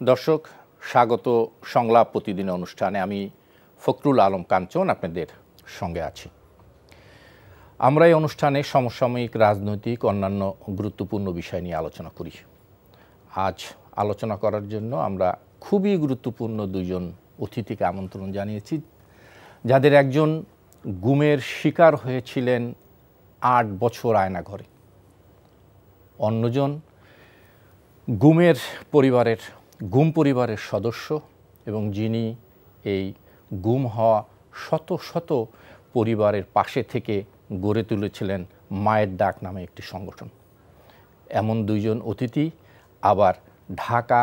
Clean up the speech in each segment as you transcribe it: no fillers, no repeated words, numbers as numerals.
দর্শক, স্বাগত সংলাপ প্রতিদিন অনুষ্ঠানে। আমি ফখরুল আলম কাঞ্চন আপনাদের সঙ্গে আছি। আমরা এই অনুষ্ঠানে সমসাময়িক রাজনৈতিক অন্যান্য গুরুত্বপূর্ণ বিষয় নিয়ে আলোচনা করি। আজ আলোচনা করার জন্য আমরা খুবই গুরুত্বপূর্ণ দুইজন অতিথিকে আমন্ত্রণ জানিয়েছি, যাদের একজন গুমের শিকার হয়েছিলেন ৮ বছর আয়নাঘরে, অন্যজন গুম পরিবারের সদস্য এবং যিনি এই গুম হওয়া শত শত পরিবারের পাশে থেকে গড়ে তুলেছিলেন মায়ের ডাক নামে একটি সংগঠন। এমন দুইজন অতিথি আবার ঢাকা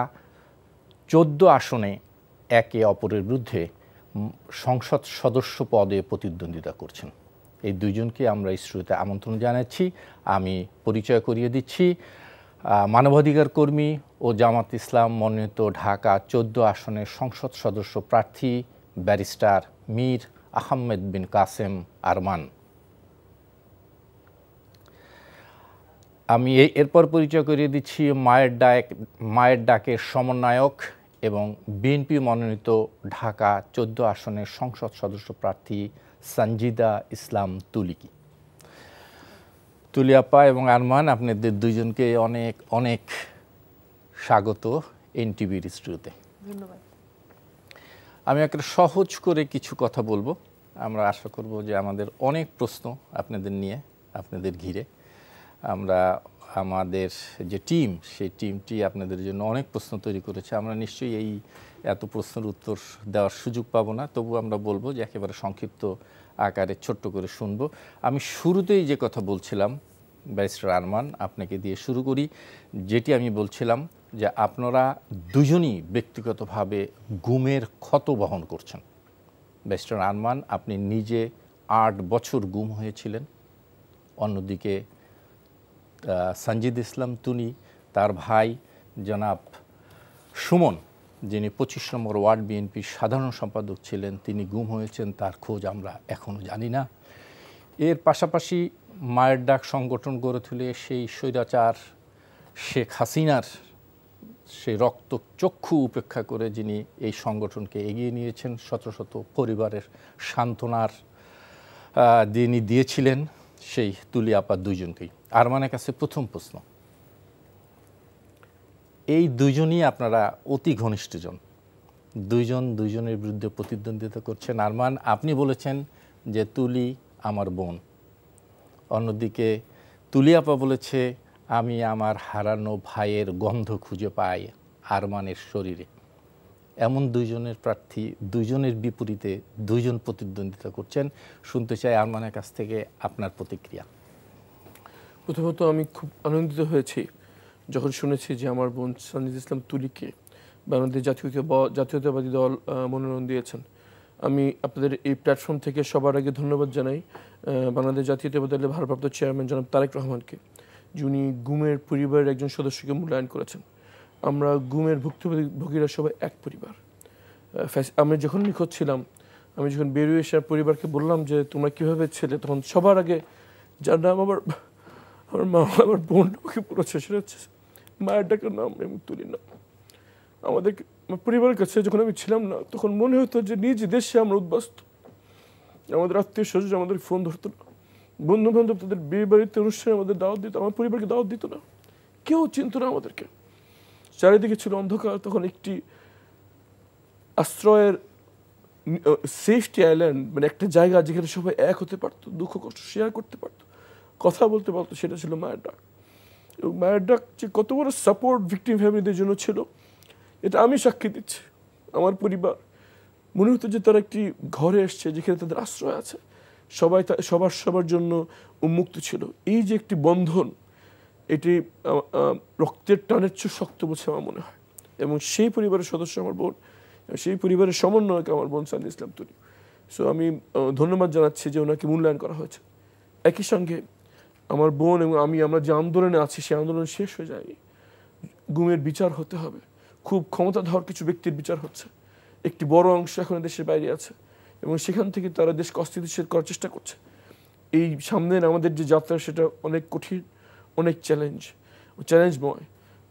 ১৪ আসনে একে অপরের বিরুদ্ধে সংসদ সদস্য পদে প্রতিদ্বন্দ্বিতা করছেন। এই দুইজনকে আমরা এই স্টুডিওতে আমন্ত্রণ জানাচ্ছি। আমি পরিচয় করিয়ে দিচ্ছি। মানবাধিকার কর্মী ও জামাত ইসলাম মনোনীত ঢাকা ১৪ আসনের সংসদ সদস্য প্রার্থী ব্যারিস্টার মীর আহমেদ বিন কাসেম আরমান। আমি এরপর পরিচয় করিয়ে দিচ্ছি মায়ের ডাকের সমন্বয়ক এবং বিএনপি মনোনীত ঢাকা ১৪ আসনের সংসদ সদস্য প্রার্থী সঞ্জিদা ইসলাম তুলিকি। তুলি আপা এবং আরমান, আপনাদের দুইজনকে অনেক অনেক স্বাগত এনটিভির স্টুডিওতে। ধন্যবাদ। আমি একটা সহজ করে কিছু কথা বলবো। আমরা আশা করব যে আমাদের অনেক প্রশ্ন আপনাদের নিয়ে, আপনাদের ঘিরে। আমাদের যে টিম, সেই টিমটি আপনাদের জন্য অনেক প্রশ্ন তৈরি করেছে। আমরা নিশ্চয়ই এই এত প্রশ্নের উত্তর দেওয়ার সুযোগ পাবো না, তবু আমরা বলবো যে একেবারে সংক্ষিপ্ত আকারে ছোট্ট করে শুনবো। আমি শুরুতেই যে কথা বলছিলাম, ব্যারিস্টার আরমান, আপনাকে দিয়ে শুরু করি। যেটি আমি বলছিলাম যে আপনারা দুজনই ব্যক্তিগতভাবে গুমের ক্ষত বহন করছেন। ব্যারিস্টার আরমান, আপনি নিজে ৮ বছর গুম হয়েছিলেন। অন্যদিকে সঞ্জিদা ইসলাম তুনি, তার ভাই জনাব সুমন, যিনি ২৫ নম্বর ওয়ার্ড বিএনপির সাধারণ সম্পাদক ছিলেন, তিনি গুম হয়েছেন। তার খোঁজ আমরা এখনও জানি না। এর পাশাপাশি মায়ের ডাক সংগঠন গড়ে তুলে সেই স্বৈরাচার শেখ হাসিনার সেই রক্তচক্ষু উপেক্ষা করে যিনি এই সংগঠনকে এগিয়ে নিয়েছেন, শত শত পরিবারের সান্ত্বনার যিনি দিয়েছিলেন, সেই তুলি আপা দুইজনকেই। আরমানের কাছে প্রথম প্রশ্ন, এই দুইজনই আপনারা অতি ঘনিষ্ঠজন, দুইজনের বিরুদ্ধে প্রতিদ্বন্দ্বিতা করছেন। আরমান, আপনি বলেছেন যে তুলি আমার বোন, অন্যদিকে তুলি আপা বলেছে আমি আমার হারানো ভাইয়ের গন্ধ খুঁজে পাই আরমানের শরীরে। এমন দুইজনের প্রার্থী, দুইজনের বিপরীতে দুইজন প্রতিদ্বন্দ্বিতা করছেন। শুনতে চাই আরমানের কাছ থেকে আপনার প্রতিক্রিয়া। প্রথমত আমি খুব আনন্দিত হয়েছি যখন শুনেছি যে আমার বোন সঞ্জিদা ইসলাম তুলিকে বাংলাদেশ জাতীয়তাবাদী দল মনোনয়ন দিয়েছেন। আমি আপনাদের এই প্ল্যাটফর্ম থেকে সবার আগে ধন্যবাদ জানাই বাংলাদেশ জাতীয়তাবাদী দলের ভারপ্রাপ্ত চেয়ারম্যান জনাব তারেক রহমানকে, যিনি গুমের পরিবারের একজন সদস্যকে মূল্যায়ন করেছেন। আমরা গুমের ভুক্তভোগীরা সবাই এক পরিবার। আমি যখন নিখোঁজ ছিলাম, আমি যখন বেরিয়ে এসে পরিবারকে বললাম যে তোমরা কীভাবে ছেলে, তখন সবার আগে যার নাম আমার মা, আমার বোন ওকে পড়েছে, সেটা হচ্ছে মায়ের ডাকের নাম এবং তুলির নাম। আমার পরিবারের কাছে যখন আমি ছিলাম না, তখন মনে হতো যে নিজ দেশে আমরা উদ্বাস্ত। আমাদের আত্মীয় স্বজন আমাদের ফোন ধরতো না, বন্ধু বান্ধব তাদের বিয়ে বাড়িতে অনুষ্ঠানে আমাদের দাওয়াত দিত, আমার পরিবারকে দাওয়াত দিত না, কেউ চিনত না আমাদেরকে। চারিদিকে ছিল অন্ধকার। তখন একটি আশ্রয়ের সেফটি আইল্যান্ড, মানে একটা জায়গা যেখানে সবাই এক হতে পারতো, দুঃখ কষ্ট শেয়ার করতে পারতো, কথা বলতে পারতো, সেটা ছিল মায়ের ডাক। এবং মায়ের ডাক যে কত বড় সাপোর্ট ভিকটিম ফ্যামিলিদের জন্য ছিল, এটা আমি সাক্ষী দিচ্ছি। আমার পরিবার মনে হতো যে তারা একটি ঘরে এসছে যেখানে তাদের আশ্রয় আছে, সবাই সবার জন্য উন্মুক্ত ছিল। এই যে একটি বন্ধন, এটি রক্তের টানের চেয়ে শক্ত বলে আমার মনে হয়। এবং সেই পরিবারের সদস্য আমার বোন, সেই পরিবারের সমন্বয়ক আমার বোন সঞ্জিদা ইসলাম তুলি। সো আমি ধন্যবাদ জানাচ্ছি যে ওনাকে মূল্যায়ন করা হয়েছে। একই সঙ্গে আমার বোন এবং আমরা যে আন্দোলনে আছি, সেই আন্দোলন শেষ হয়ে যায়নি। গুমের বিচার হতে হবে। খুব ক্ষমতাধর কিছু ব্যক্তির বিচার হচ্ছে। একটি বড় অংশ এখন দেশের বাইরে আছে এবং সেখান থেকে তারা দেশকে অস্থিতিশীল করার চেষ্টা করছে। এই সামনের আমাদের যে যাত্রা, সেটা অনেক কঠিন, অনেক চ্যালেঞ্জময়।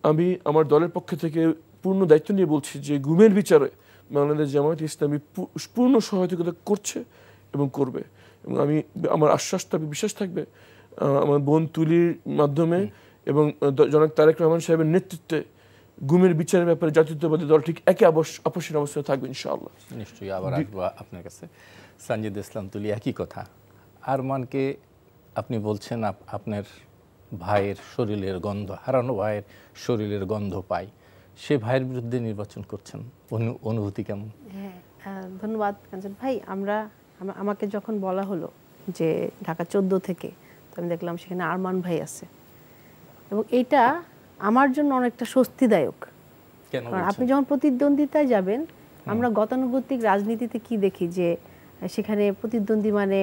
আমি আমার দলের পক্ষ থেকে পূর্ণ দায়িত্ব নিয়ে বলছি যে গুমের বিচারে বাংলাদেশ জামায়াতে ইসলামী পূর্ণ সহযোগিতা করছে এবং করবে। এবং আমার আশ্বাস থাকবে, বিশ্বাস থাকবে আমার বোন তুলির মাধ্যমে এবং জনাব তারেক রহমান সাহেবের নেতৃত্বে গুমের বিচারের ব্যাপারে জাতীয়তাবাদী দল ঠিক একই আপসীন অবস্থায় থাকবে ইনশাআল্লাহ। নিশ্চয়ই আবার আসবো আপনার কাছে। সানজিদ ইসলাম তুলি, একই কথা, আরমানকে আপনি বলছেন আপনার ভাইয়ের শরীরের গন্ধ, হারানো ভাইয়ের শরীরের গন্ধ পাই, সে ভাইয়ের বিরুদ্ধে নির্বাচন করছেন, অনুভূতি কেমন? হ্যাঁ, ধন্যবাদ কাঞ্চন ভাই। আমাকে যখন বলা হলো যে ঢাকা 14 থেকে, তো আমি দেখলাম সেখানে আরমান ভাই আছে এবং এটা আমার জন্য অনেকটা স্বস্তিদায়ক। কারণ আপনি যখন প্রতিদ্বন্দ্বিতায় যাবেন, আমরা গতানুগতিক রাজনীতিতে কি দেখি যে সেখানে প্রতিদ্বন্দ্বী মানে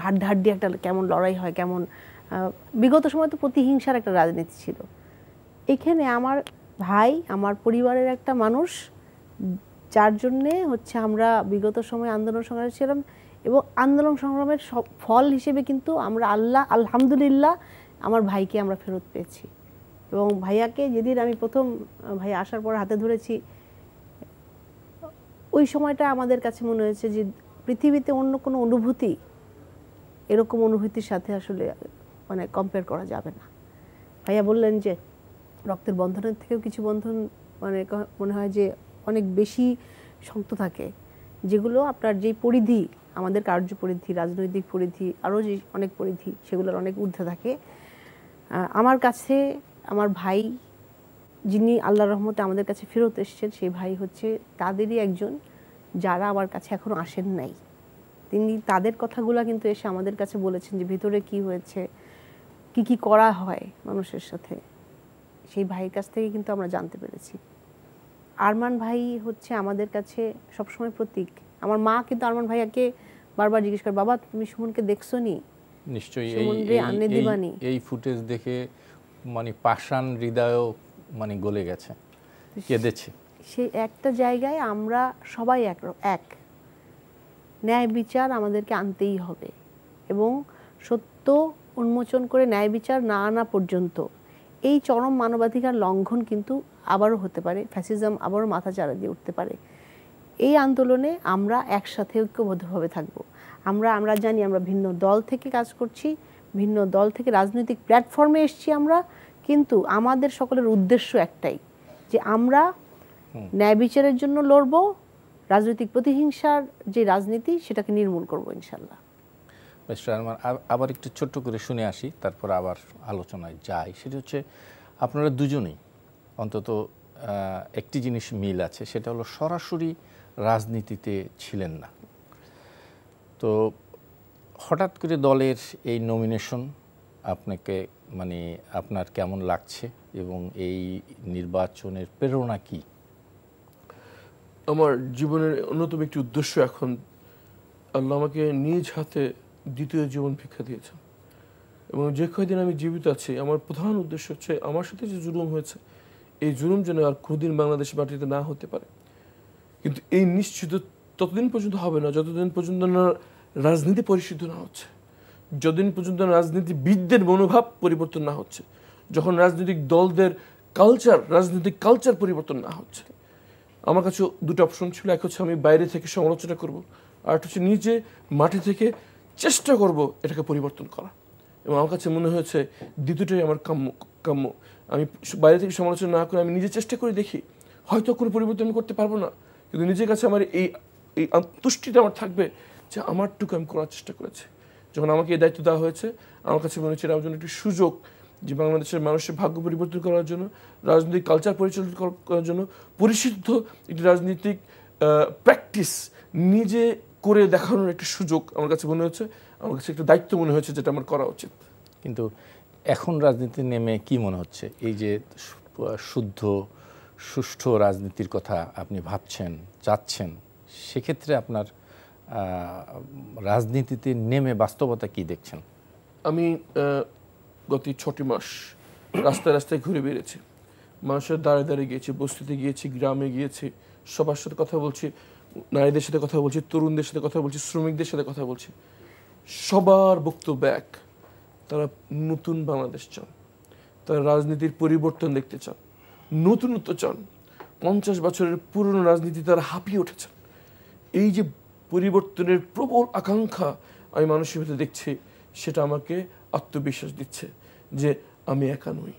হাড্ডাহাড্ডি একটা কেমন লড়াই হয়, কেমন বিগত সময় তো প্রতিহিংসার একটা রাজনীতি ছিল। এখানে আমার ভাই আমার পরিবারের একটা মানুষ, যার জন্যে হচ্ছে আমরা বিগত সময় আন্দোলন সংগ্রামে ছিলাম এবং আন্দোলন সংগ্রামের ফল হিসেবে কিন্তু আমরা আলহামদুলিল্লাহ আমার ভাইকে আমরা ফেরত পেয়েছি। এবং ভাইয়াকে যেদিন আমি প্রথম ভাই আসার পর হাতে ধরেছি, ওই সময়টা আমাদের কাছে মনে হয়েছে যে পৃথিবীতে অন্য কোনো অনুভূতি এরকম অনুভূতির সাথে আসলে মানে কম্পেয়ার করা যাবে না। ভাইয়া বললেন যে রক্তের বন্ধনের থেকেও কিছু বন্ধন মানে মনে হয় যে অনেক বেশি শক্ত থাকে, যেগুলো আপনার যেই পরিধি, আমাদের কার্য পরিধি, রাজনৈতিক পরিধি, আরও যে অনেক পরিধি, সেগুলোর অনেক ঊর্ধ্বে থাকে। আমার কাছে আমার ভাই, যিনি আল্লাহর রহমতে আমাদের কাছে ফেরত এসেছেন, সেই ভাই হচ্ছে তাদেরই একজন যারা আমার কাছে এখনও আসেন নাই। তিনি তাদের কথাগুলো কিন্তু এসে আমাদের কাছে বলেছেন যে ভিতরে কি হয়েছে, কি কি করা হয় মানুষের সাথে, সেই ভাইয়ের কাছ থেকে কিন্তু আমরা জানতে পেরেছি। আরমান ভাই হচ্ছে আমাদের কাছে সবসময় প্রতীক। আমার মা কিন্তু আরমান ভাইয়াকে বারবার জিজ্ঞেস করে, বাবা তুমি সুমনকে দেখছো নি? নিশ্চয়ই এই ফুটেজ দেখে মানে পাষাণ হৃদয়ও মানে গলে গেছে, কেঁদেছে। সেই একটা জায়গায় আমরা সবাই এক, ন্যায় বিচার আমাদেরকে আনতেই হবে এবং সত্য উন্মোচন করে ন্যায় বিচার না আনা পর্যন্ত এই চরম মানবাধিকার লঙ্ঘন কিন্তু আবারও হতে পারে, ফ্যাসিজম আবারও মাথা চাড়া দিয়ে উঠতে পারে। এই আন্দোলনে আমরা একসাথে ঐক্যবদ্ধভাবে থাকব। আমরা জানি আমরা ভিন্ন দল থেকে কাজ করছি, ভিন্ন দল থেকে রাজনৈতিক প্ল্যাটফর্মে এসেছি আমরা, কিন্তু আমাদের সকলের উদ্দেশ্য একটাই, যে আমরা ন্যায় বিচারের জন্য লড়ব, রাজনৈতিক প্রতিহিংসার যে রাজনীতি সেটাকে নির্মূল করব ইনশাল্লাহ। মিস্টার আরমান, আবার একটু ছোট্ট করে শুনে আসি, তারপর আবার আলোচনায় যাই। সেটা হচ্ছে আপনারা দুজনেই অন্তত একটি জিনিস মিল আছে, সেটা হলো সরাসরি রাজনীতিতে ছিলেন না। তো হঠাৎ করে দলের এই নমিনেশন আপনাকে মানে আপনার কেমন লাগছে এবং এই নির্বাচনের প্রেরণা কি? আমার জীবনের অন্যতম একটি উদ্দেশ্য, এখন আল্লাহ আমাকে নিজ হাতে দ্বিতীয় জীবন ভিক্ষা দিয়েছেন এবং যে কয়দিন আমি জীবিত আছি আমার প্রধান উদ্দেশ্য হচ্ছে আমার সাথে যে জুলুম হয়েছে, এই জুলুম যেন আর কোনোদিন বাংলাদেশ মাটিতে না হতে পারে। কিন্তু এই নিশ্চিত ততদিন পর্যন্ত হবে না যতদিন পর্যন্ত না রাজনীতি পরিশুদ্ধ না হচ্ছে, যতদিন পর্যন্ত রাজনীতিবিদদের মনোভাব পরিবর্তন না হচ্ছে, যখন রাজনৈতিক দলদের রাজনৈতিক কালচার পরিবর্তন না হচ্ছে। আমার কাছে দুটো অপশন ছিল, এক হচ্ছে আমি বাইরে থেকে সমালোচনা করব, আর একটা হচ্ছে নিজে মাটি থেকে চেষ্টা করব এটাকে পরিবর্তন করা। এবং আমার কাছে মনে হয়েছে দ্বিতীয়টাই আমার কাম্য। আমি বাইরে থেকে সমালোচনা না করে আমি নিজে চেষ্টা করে দেখি, হয়তো কোনো পরিবর্তন আমি করতে পারবো না, কিন্তু নিজের কাছে আমার এই তুষ্টিটা আমার থাকবে যে আমারটুকু আমি করার চেষ্টা করেছি। যখন আমাকে এই দায়িত্ব দেওয়া হয়েছে, আমার কাছে মনে হচ্ছে আমার জন্য একটি সুযোগ যে বাংলাদেশের মানুষের ভাগ্য পরিবর্তন করার জন্য, রাজনৈতিক কালচার পরিচালিত করার জন্য পরিশুদ্ধ একটি রাজনৈতিক প্র্যাকটিস নিজে করে দেখানোর একটি সুযোগ আমার কাছে মনে হচ্ছে, আমার কাছে একটা দায়িত্ব মনে হয়েছে যেটা আমার করা উচিত। কিন্তু এখন রাজনীতি নেমে কি মনে হচ্ছে, এই যে শুদ্ধ সুষ্ঠু রাজনীতির কথা আপনি ভাবছেন, চাচ্ছেন, সেক্ষেত্রে আপনার রাজনীতিতে নেমে বাস্তবতা কি দেখছেন? আমি গত 6টি মাস রাস্তায় রাস্তায় ঘুরে বেড়েছি, মানুষের দাঁড়িয়ে দাঁড়িয়ে গিয়েছি, বস্তিতে গিয়েছি, গ্রামে গিয়েছি, সবার সাথে কথা বলছি, নারীদের সাথে কথা বলছি, তরুণদের সাথে কথা বলছি, শ্রমিকদের সাথে কথা বলছি। সবার বক্তব্য এক, তারা নতুন বাংলাদেশ চান, তারা রাজনীতির পরিবর্তন দেখতে চান, নতুনত্ব চান, 50 বছরের পুরনো রাজনীতি তারা হাঁপিয়ে উঠেছেন। এই যে পরিবর্তনের প্রবল আকাঙ্ক্ষা আমি মানুষের ভিতরে দেখছি, সেটা আমাকে আত্মবিশ্বাস দিচ্ছে যে আমি একা নই।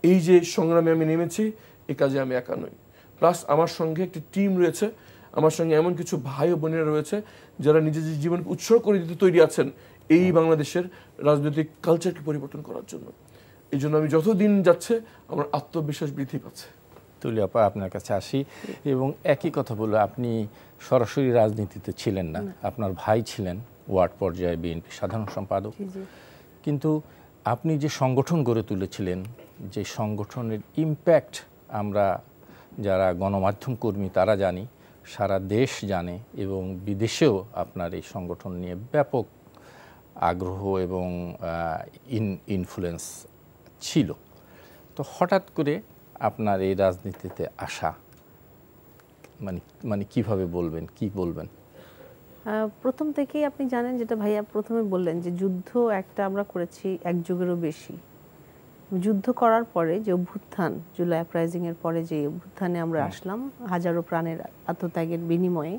এই যে সংগ্রামে আমি নেমেছি, এই কাজে আমি একা নই। প্লাস আমার সঙ্গে একটি টিম রয়েছে, আমার সঙ্গে এমন কিছু ভাই ও বোনেরা রয়েছে যারা নিজেদের জীবনকে উৎসর্গ করে দিতে তৈরি আছেন এই বাংলাদেশের রাজনৈতিক কালচারকে পরিবর্তন করার জন্য। এই জন্য আমি যতদিন যাচ্ছে আমার আত্মবিশ্বাস বৃদ্ধি পাচ্ছে। তুলি আপা, আপনার কাছে আসি এবং একই কথা বলবো, আপনি সরাসরি রাজনীতিতে ছিলেন না, আপনার ভাই ছিলেন ওয়ার্ড পর্যায়ে বিএনপি সাধারণ সম্পাদক। কিন্তু আপনি যে সংগঠন গড়ে তুলেছিলেন, যে সংগঠনের ইম্প্যাক্ট আমরা যারা গণমাধ্যম কর্মী তারা জানি, সারা দেশ জানে এবং বিদেশেও আপনার এই সংগঠন নিয়ে ব্যাপক আগ্রহ এবং ইনফ্লুয়েন্স ছিল। তো হঠাৎ করে আপনার এই রাজনীতিতে আসা মানে কিভাবে বলবেন, কি বলবেন? প্রথম থেকেই আপনি জানেন, যেটা ভাইয়া প্রথমে বললেন যে যুদ্ধ একটা আমরা করেছি 1 যুগেরও বেশি। যুদ্ধ করার পরে যে অভ্যুত্থান, জুলাই আপরাইজিং এর পরে যে অভ্যুত্থানে আমরা আসলাম হাজারো প্রাণের আত্মত্যাগের বিনিময়ে,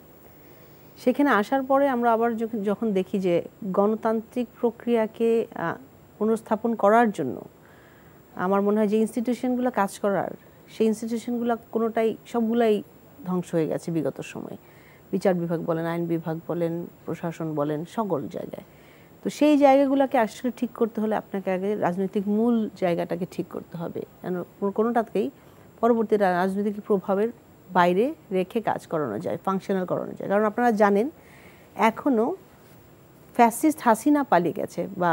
সেখানে আসার পরে আমরা আবার যখন দেখি যে গণতান্ত্রিক প্রক্রিয়াকে পুনঃস্থাপন করার জন্য আমার মনে হয় যে ইনস্টিটিউশনগুলো কাজ করার, সেই ইনস্টিটিউশনগুলো কোনোটাই সবগুলাই ধ্বংস হয়ে গেছে বিগত সময়ে। বিচার বিভাগ বলেন, আইন বিভাগ বলেন, প্রশাসন বলেন, সকল জায়গায়। তো সেই জায়গাগুলোকে আসলে ঠিক করতে হলে আপনাকে আগে রাজনৈতিক মূল জায়গাটাকে ঠিক করতে হবে, কেন কোনোটাকেই পরবর্তী রাজনৈতিক প্রভাবের বাইরে রেখে কাজ করানো যায়, ফাংশনাল করানো যায়। কারণ আপনারা জানেন এখনও ফ্যাসিস্ট হাসিনা পালিয়ে গেছে বা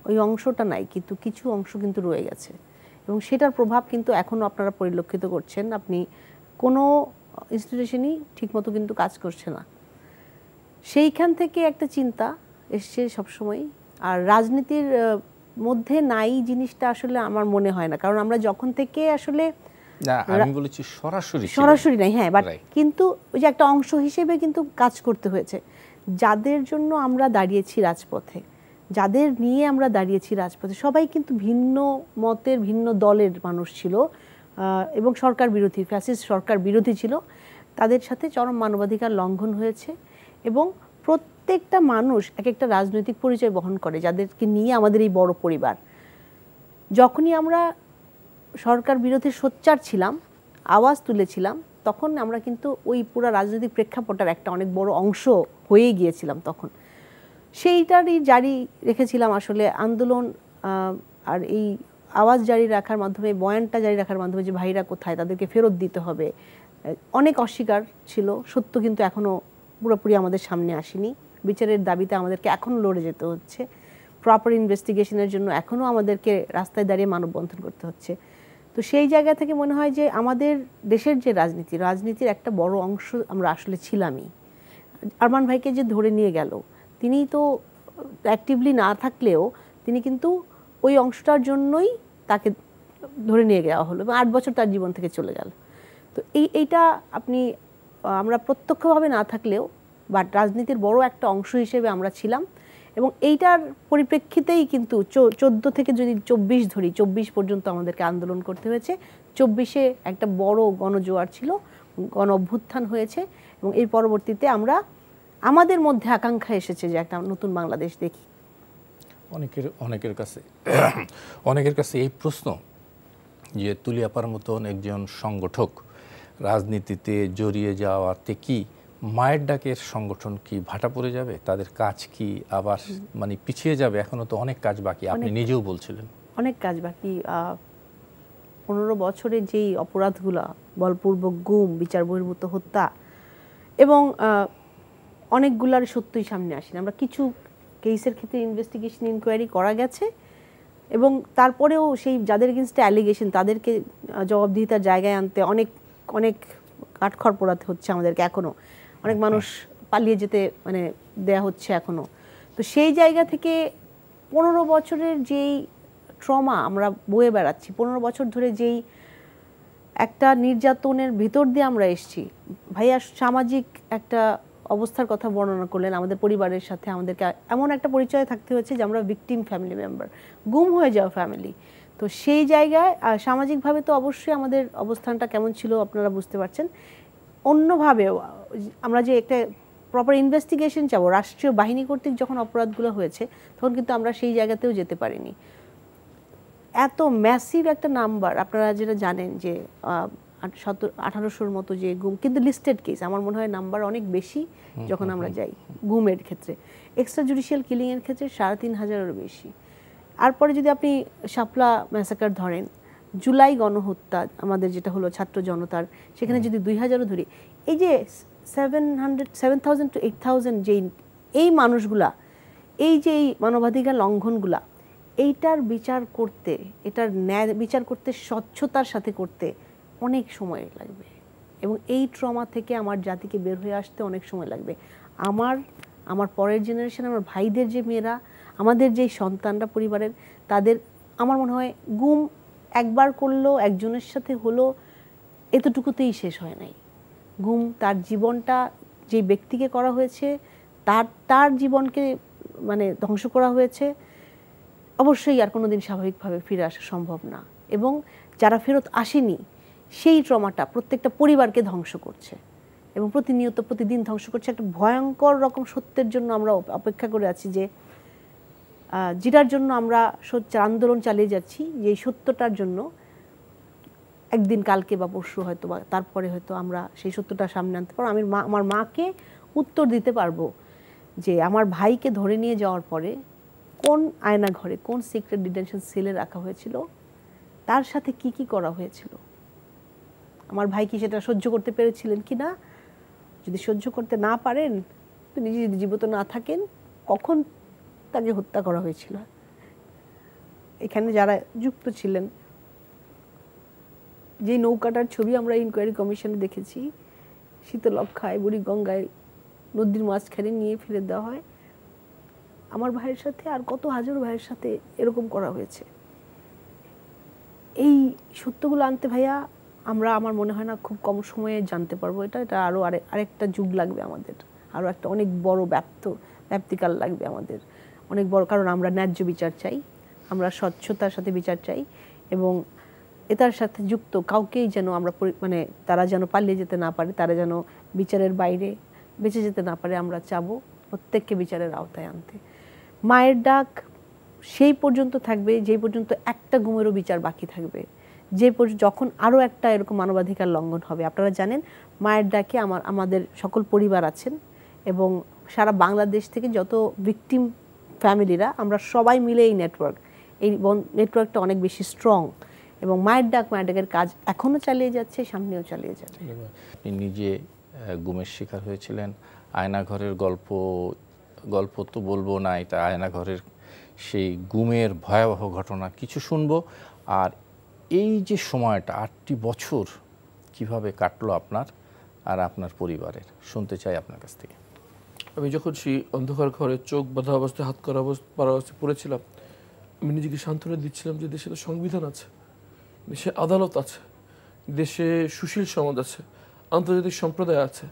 ওই অংশটা নাই, কিন্তু কিছু অংশ কিন্তু রয়ে গেছে এবং সেটার প্রভাব কিন্তু এখনও আপনারা পরিলক্ষিত করছেন। আপনি কোনো ইনস্টিটিউশনই ঠিকমতো কিন্তু কাজ করছে না। সেইখান থেকে একটা চিন্তা এসছে সবসময়। আর রাজনীতির মধ্যে নাই জিনিসটা আসলে আমার মনে হয় না, কারণ আমরা যখন থেকে আসলে আমি বলেছি সরাসরি নাই, হ্যাঁ, বাট কিন্তু ওই যে একটা অংশ হিসেবে কিন্তু কাজ করতে হয়েছে। যাদের জন্য আমরা দাঁড়িয়েছি রাজপথে, যাদের নিয়ে আমরা দাঁড়িয়েছি রাজপথে, সবাই কিন্তু ভিন্ন মতের, ভিন্ন দলের মানুষ ছিল এবং সরকার বিরোধী, ফ্যাসিস্ট সরকার বিরোধী ছিল। তাদের সাথে চরম মানবাধিকার লঙ্ঘন হয়েছে এবং প্রত্যেকটা মানুষ এক একটা রাজনৈতিক পরিচয় বহন করে, যাদেরকে নিয়ে আমাদের এই বড় পরিবার। যখনই আমরা সরকার বিরোধী সোচ্চার ছিলাম, আওয়াজ তুলেছিলাম, তখন আমরা কিন্তু ওই পুরো রাজনৈতিক প্রেক্ষাপটের একটা অনেক বড় অংশ হয়ে গিয়েছিলাম। তখন সেইটারই জারি রেখেছিলাম আসলে আন্দোলন আর এই আওয়াজ জারি রাখার মাধ্যমে, বয়ানটা জারি রাখার মাধ্যমে যে ভাইরা কোথায়, তাদেরকে ফেরত দিতে হবে। অনেক অস্বীকার ছিল, সত্য কিন্তু এখনও পুরোপুরি আমাদের সামনে আসেনি। বিচারের দাবিতে আমাদেরকে এখনও লড়ে যেতে হচ্ছে। প্রপার ইনভেস্টিগেশনের জন্য এখনও আমাদেরকে রাস্তায় দাঁড়িয়ে মানববন্ধন করতে হচ্ছে। তো সেই জায়গা থেকে মনে হয় যে আমাদের দেশের যে রাজনীতির একটা বড় অংশ আমরা আসলে ছিলামই। আরমান ভাইকে যে ধরে নিয়ে গেল, তিনি তো অ্যাক্টিভলি না থাকলেও তিনি কিন্তু ওই অংশটার জন্যই তাকে ধরে নিয়ে যাওয়া হলো এবং 8 বছর তার জীবন থেকে চলে গেল। তো এইটা আমরা প্রত্যক্ষভাবে না থাকলেও বাট রাজনীতির বড় একটা অংশ হিসেবে আমরা ছিলাম এবং এইটার পরিপ্রেক্ষিতেই কিন্তু 14 থেকে যদি 24 ধরি, 24 পর্যন্ত আমাদেরকে আন্দোলন করতে হয়েছে। 24-এ একটা বড় গণজোয়ার ছিল, গণ অভ্যুত্থান হয়েছে এবং এর পরবর্তীতে আমাদের মধ্যে আকাঙ্ক্ষা এসেছে যে একটা নতুন বাংলাদেশ দেখি। অনেকের কাছে এই প্রশ্ন যে তুলি আপার মতন একজন সংগঠক রাজনীতিতে জড়িয়ে যাওয়াতে কি মায়ের ডাকের সংগঠন কি ভাটা পড়ে যাবে, তাদের কাজ কি আবার মানে পিছিয়ে যাবে? এখনো তো অনেক কাজ বাকি, আপনি নিজেও বলছিলেন অনেক কাজ বাকি। 15 বছরে যেই অপরাধগুলা, বলপূর্বক গুম, বিচার বহির্ভূত হত্যা এবং অনেকগুলার সত্যই সামনে আসেনি। আমরা কিছু কেসের ক্ষেত্রে ইনভেস্টিগেশন, ইনকোয়ারি করা গেছে এবং তারপরেও সেই যাদের এগেনস্টে অ্যালিগেশন তাদেরকে জবাবদিহিতার জায়গায় আনতে অনেক অনেক কাঠখড় পোড়াতে হচ্ছে আমাদেরকে। এখনও অনেক মানুষ পালিয়ে যেতে দেয়া হচ্ছে এখনও। তো সেই জায়গা থেকে 15 বছরের যেই ট্রমা আমরা বয়ে বেড়াচ্ছি, 15 বছর ধরে যেই একটা নির্যাতনের ভিতর দিয়ে আমরা এসেছি। ভাইয়া সামাজিক একটা অবস্থার কথা বর্ণনা করলেন, আমাদের পরিবারের সাথে আমাদেরকে এমন একটা পরিচয় থাকতে হয়েছে যে আমরা ভিকটিম ফ্যামিলি মেম্বার, গুম হয়ে যাওয়া ফ্যামিলি। তো তো সেই জায়গায় সামাজিকভাবে তো অবশ্যই আমাদের অবস্থানটা কেমন ছিল আপনারা বুঝতে পারছেন। অন্যভাবেও আমরা যে একটা প্রপার ইনভেস্টিগেশন চাবো, রাষ্ট্রীয় বাহিনী কর্তৃক যখন অপরাধগুলো হয়েছে তখন কিন্তু আমরা সেই জায়গাতেও যেতে পারিনি। এত ম্যাসিভ একটা নাম্বার, আপনারা যেটা জানেন যে 1800-র মতো যে গুম, কিন্তু লিস্টেড কেস আমার মনে হয় নাম্বার অনেক বেশি যখন আমরা যাই গুমের ক্ষেত্রে। এক্সট্রা জুডিশিয়াল কিলিংয়ের ক্ষেত্রে 3500-এরও বেশি। তারপরে যদি আপনি শাপলা ম্যাসাকার ধরেন, জুলাই গণহত্যা আমাদের যেটা হলো ছাত্র জনতার, সেখানে যদি 2000-ও ধরি, এই যে 7,000 to 8,000 যেই এই মানুষগুলা, এই যে এই মানবাধিকার লঙ্ঘনগুলা, এইটার বিচার করতে, এটার ন্যায় বিচার করতে, স্বচ্ছতার সাথে করতে অনেক সময় লাগবে এবং এই ট্রমা থেকে আমার জাতিকে বের হয়ে আসতে অনেক সময় লাগবে। আমার পরের জেনারেশন, আমার ভাইদের যে মেয়েরা, আমাদের যেই সন্তানরা পরিবারের, তাদের আমার মনে হয় গুম একবার করলো, একজনের সাথে হলো, এতটুকুতেই শেষ হয় নাই। গুম তার জীবনটা, যে ব্যক্তিকে করা হয়েছে তার জীবনকে মানে ধ্বংস করা হয়েছে, অবশ্যই আর কোনো দিন স্বাভাবিকভাবে ফিরে আসা সম্ভব না। এবং যারা ফেরত আসেনি সেই ট্রমাটা প্রত্যেকটা পরিবারকে ধ্বংস করছে এবং প্রতিনিয়ত প্রতিদিন ধ্বংস করছে। একটা ভয়ঙ্কর রকম সত্যের জন্য আমরা অপেক্ষা করে আছি, যে যেটার জন্য আমরা আন্দোলন চালিয়ে যাচ্ছি, যে সত্যটার জন্য একদিন, কালকে বা পরশু হয়তো বা তারপরে হয়তো আমরা সেই সত্যটা সামনে আনতে পারবো। আমি আমার মাকে উত্তর দিতে পারবো যে আমার ভাইকে ধরে নিয়ে যাওয়ার পরে কোন আয়না ঘরে, কোন সিক্রেট ডিটেনশন সেলে রাখা হয়েছিল, তার সাথে কি কি করা হয়েছিল, আমার ভাই কি সেটা সহ্য করতে পেরেছিলেন কি না। যদি সহ্য করতে না পারেন, তো নিজে যদি জীবিত না থাকেন, কখন তাকে হত্যা করা হয়েছিল। এখানে যারা যুক্ত ছিলেন, যে নৌকাটার ছবি আমরা ইনকোয়ারি কমিশনে দেখেছি, শীতলক্ষায় বুড়িগঙ্গায় নদীর মাঝখানে নিয়ে ফেলে দেওয়া হয়, আমার ভাইয়ের সাথে আর কত হাজার ভাইয়ের সাথে এরকম করা হয়েছে। এই সত্যগুলো আনতে ভাইয়া আমার মনে হয় না খুব কম সময়ে জানতে পারবো। এটা আরও আরেকটা যুগ লাগবে আমাদের, আরও একটা অনেক বড় ব্যাপ্তিকাল লাগবে আমাদের, অনেক বড়। কারণ আমরা ন্যায্য বিচার চাই, আমরা স্বচ্ছতার সাথে বিচার চাই এবং এটার সাথে যুক্ত কাউকেই যেন আমরা মানে তারা যেন পালিয়ে যেতে না পারে, তারা যেন বিচারের বাইরে বেঁচে যেতে না পারে। আমরা চাবো প্রত্যেককে বিচারের আওতায় আনতে। মায়ের ডাক সেই পর্যন্ত থাকবে যে পর্যন্ত একটা গুমেরও বিচার বাকি থাকবে, যখন আরও একটা এরকম মানবাধিকার লঙ্ঘন হবে। আপনারা জানেন মায়ের ডাকে আমাদের সকল পরিবার আছেন এবং সারা বাংলাদেশ থেকে যত ভিকটিম ফ্যামিলিরা, আমরা সবাই মিলে এই নেটওয়ার্কটা অনেক বেশি স্ট্রং এবং মায়ের ডাকের কাজ এখনও চালিয়ে যাচ্ছে, সামনেও চালিয়ে যাবে। আপনি নিজে গুমের শিকার হয়েছিলেন, আয়নাঘরের গল্প তো বলবো না, এটা আয়নাঘরের সেই গুমের ভয়াবহ ঘটনা কিছু শুনবো। আর এই যে সময়টা 8টি বছর কিভাবে কাটলো আপনার আর আপনার পরিবারের, শুনতে চাই আপনার কাছ থেকে। আমি যখন সেই অন্ধকার ঘরে চোখ বাঁধা অবস্থায়, হাত করা অবস্থায় পড়েছিলাম, আমি নিজেকে সান্ত্বনা দিচ্ছিলাম যে দেশে তো সংবিধান আছে, দেশে আদালত আছে, দেশে সুশীল সমাজ আছে, আন্তর্জাতিক সম্প্রদায় আছে,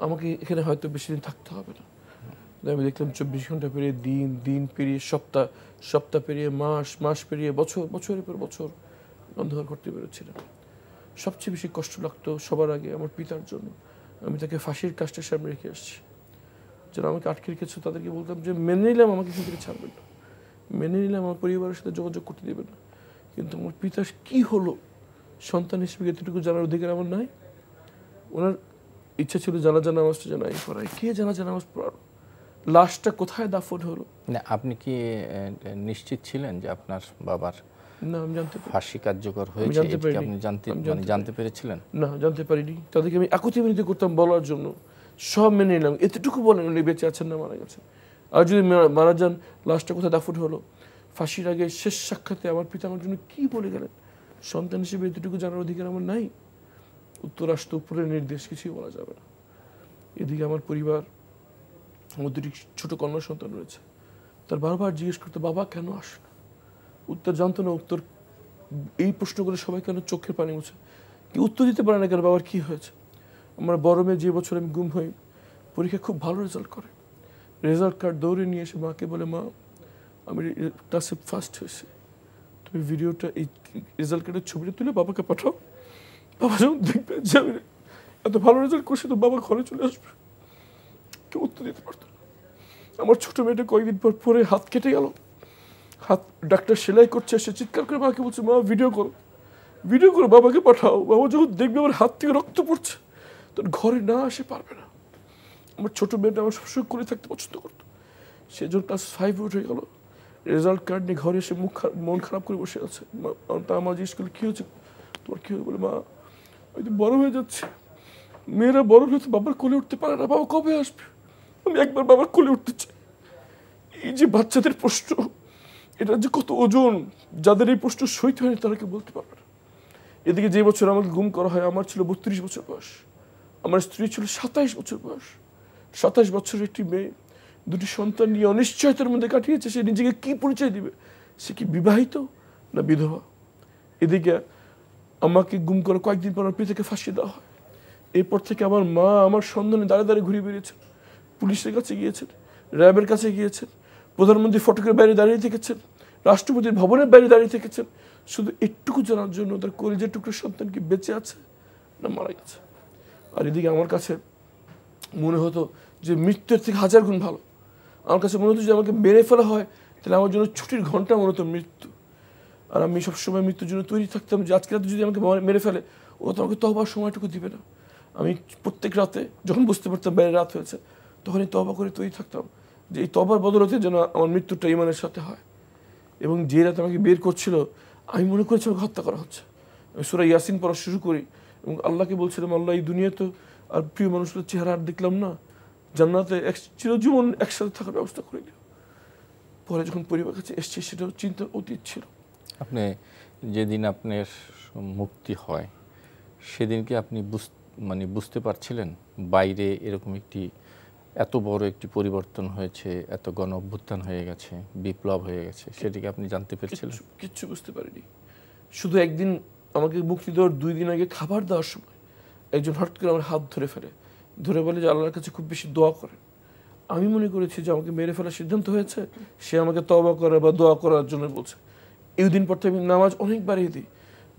আমাকে এখানে হয়তো বেশি দিন থাকতে হবে না। আমি দেখলাম 24 ঘন্টা পেরিয়ে দিন পেরিয়ে সপ্তাহ পেরিয়ে মাস পেরিয়ে বছরের পর বছর অন্ধকার করতে বেরোচ্ছিলাম। সবচেয়ে বেশি কষ্ট লাগতো সবার আগে আমার পিতার জন্য। আমি তাকে ফাঁসির কাজটার সামনে রেখে আসছি, যারা আমাকে আটকে রেখেছে তাদেরকে বলতাম যে মেনে নিলাম আমাকে এখান থেকে ছাড়বেন না, মেনে নিলাম আমার পরিবারের সাথে যোগাযোগ করতে দেবেন না, কিন্তু আমার পিতার কি হলো সন্তান হিসেবে এতটুকু জানার অধিকার আমার নাই। ওনার ইচ্ছা ছিল জানাজা নামাজটা যেন আমি পড়াই। কে জানাজা নামাজ পড়ার? লাশটা কোথায় দাফন হলো? না, আপনি কি নিশ্চিত ছিলেন যে আপনার বাবার না, আমি জানতে পারি ফাঁসি কার্যকর হয়েছে? আপনি জানতে পেরেছিলেন? না, জানতে পারিনি। তাদেরকে আমি একতি বিনতি করতাম বলার জন্য, সব মেনে নিলাম। এতটুকু বলেন উনি বেঁচে আছেন না মারা গেছেন। আর যদি মারা যান, লাশটা কোথায় দাফন হলো? ফাঁসির আগে শেষ সাক্ষাতে আমার পিতা আমার জন্য কি বলে গেলেন? সন্তান হিসেবে এতটুকু জানার অধিকার আমার নাই। উত্তরাষ্ট্র উপরের নির্দেশ, কিছুই বলা যাবে না। এদিকে আমার পরিবার, আমার দুটি ছোট কন্যা সন্তান রয়েছে, তার বারবার জিজ্ঞেস করতো বাবা কেন আসে না, উত্তর জানতো না। উত্তর এই প্রশ্ন করে সবাই কেন চোখের পানি মুছে, কি উত্তর দিতে পারে না কেন বাবার কি হয়েছে। আমার বড় মেয়ে যে বছর আমি গুম হই, পরীক্ষা খুব ভালো রেজাল্ট করে, রেজাল্ট কার্ড দৌড়ে নিয়ে এসে মাকে বলে মা আমি ক্লাসে ফার্স্ট হয়েছি, তুমি ভিডিওটা এই রেজাল্ট কার্ডের ছবিটা তুলে বাবাকে পাঠাও, বাবা যখন দেখবে যে আমি এত ভালো রেজাল্ট করছি তো বাবা ঘরে চলে আসবে। কেউ উত্তর দিতে পারতো না। আমার ছোট মেয়েটা কয়েকদিন পর পরে হাত কেটে গেল, হাত ডাক্তার সেলাই করছে, সে চিৎকার করে মাকে বলছে মা ভিডিও করো, ভিডিও করে বাবাকে পাঠাও। বাবা যখন দেখবে আমার হাত থেকে রক্ত পড়ছে তোর ঘরে না আসে পারবে না। আমার ছোট মেয়েটা আমার সবসময় করে থাকতে পছন্দ করতো, সে যখন ক্লাস 5 উঠে গেল রেজাল্ট কার্ড নিয়ে ঘরে এসে মন খারাপ করে বসে আছে। তা আমার জিজ্ঞেস করলে কী হয়েছে, তোমার কী হয়েছে? বলে মা ওই তো বড় হয়ে যাচ্ছে, মেয়েরা বড় হয়ে তো বাবার কোলে উঠতে পারে না, বাবা কবে আসবে? আমি একবার বাবার কোলে উঠতে চাই। এই যে বাচ্চাদের প্রশ্ন, এটা যে কত ওজন, যাদের এই প্রশ্ন সইতে হয়নি তারা কেউ বলতে পারবে না। এদিকে যে বছর আমাকে গুম করা হয় আমার ছিল 32 বছর বয়স, আমার স্ত্রী ছিল 27 বছর বয়স। 27 বছরের একটি মেয়ে দুটি সন্তান নিয়ে অনিশ্চয়তার মধ্যে কাটিয়েছে। সে নিজেকে কি পরিচয় দিবে? সে কি বিবাহিত না বিধবা? এদিকে আমাকে গুম করে কয়েকদিন পর পিতাকে ফাঁসিয়ে দেওয়া হয়। এরপর থেকে আমার মা আমার সন্ধানে দাঁড়িয়ে দাঁড়িয়ে ঘুরে বেরিয়েছেন, পুলিশের কাছে গিয়েছেন, র্যাবের কাছে গিয়েছেন, প্রধানমন্ত্রী ফটকের বাইরে দাঁড়িয়ে থেকেছেন, রাষ্ট্রপতির ভবনের বাইরে দাঁড়িয়ে থেকেছেন, শুধু একটুকু জানার জন্য তার কলেজের টুকরো সন্তান কি বেঁচে আছে না মারা গেছে। আর এদিকে আমার কাছে মনে হতো যে মৃত্যুর থেকে 1000 গুণ ভালো। আমার কাছে মনে হতো যে আমাকে মেরে ফেলা হয় তাহলে আমার জন্য ছুটির ঘন্টা মনে হতো মৃত্যু। আর আমি সবসময় মৃত্যুর জন্য তৈরি থাকতাম যে আজকে রাতে যদি আমাকে মেরে ফেলে ও তো আমাকে তওবার সময়টুকু দিবে না। আমি প্রত্যেক রাতে যখন বুঝতে পারতাম বাইরে রাত হয়েছে তখনই তওবা করে তৈরি থাকতাম যে এই তওবার বদলতে যেন আমার মৃত্যুটা ঈমানের সাথে হয়। এবং যে রাতে আমাকে বের করছিল আমি মনে করেছি আমাকে হত্যা করা হচ্ছে। আমি সূরা ইয়াসিন পড়া শুরু করি এবং আল্লাহকে বলছিলাম আল্লাহ এই দুনিয়া তো আর প্রিয় মানুষগুলোর চেহারা আর দেখলাম না, জান্নাতে চিরজীবন একসাথে থাকার ব্যবস্থা করে দিও। পরে যখন পরিবার কাছে এসছে সেটাও চিন্তার অতীত ছিল। আপনি যেদিন আপনার মুক্তি হয় সেদিন কি আপনি বুঝতে পারছিলেন বাইরে এরকম একটি এত বড় একটি পরিবর্তন হয়েছে, এত গণ অভ্যুত্থান হয়ে গেছে, বিপ্লব হয়ে গেছে, সেটিকে আপনি জানতে পেরেছিলেন? কিচ্ছু বুঝতে পারিনি। শুধু একদিন আমাকে মুক্তি দেওয়ার 2 দিন আগে খাবার দেওয়ার সময় একজন হঠাৎ করে আমার হাত ধরে বলে যে আল্লাহর কাছে খুব বেশি দোয়া করেন। আমি মনে করেছি যে আমাকে মেরে ফেলার সিদ্ধান্ত হয়েছে, সে আমাকে তওবা করা বা দোয়া করার জন্য বলছে। এই দিন পর থেকে আমি নামাজ অনেক বাড়িয়ে দিই।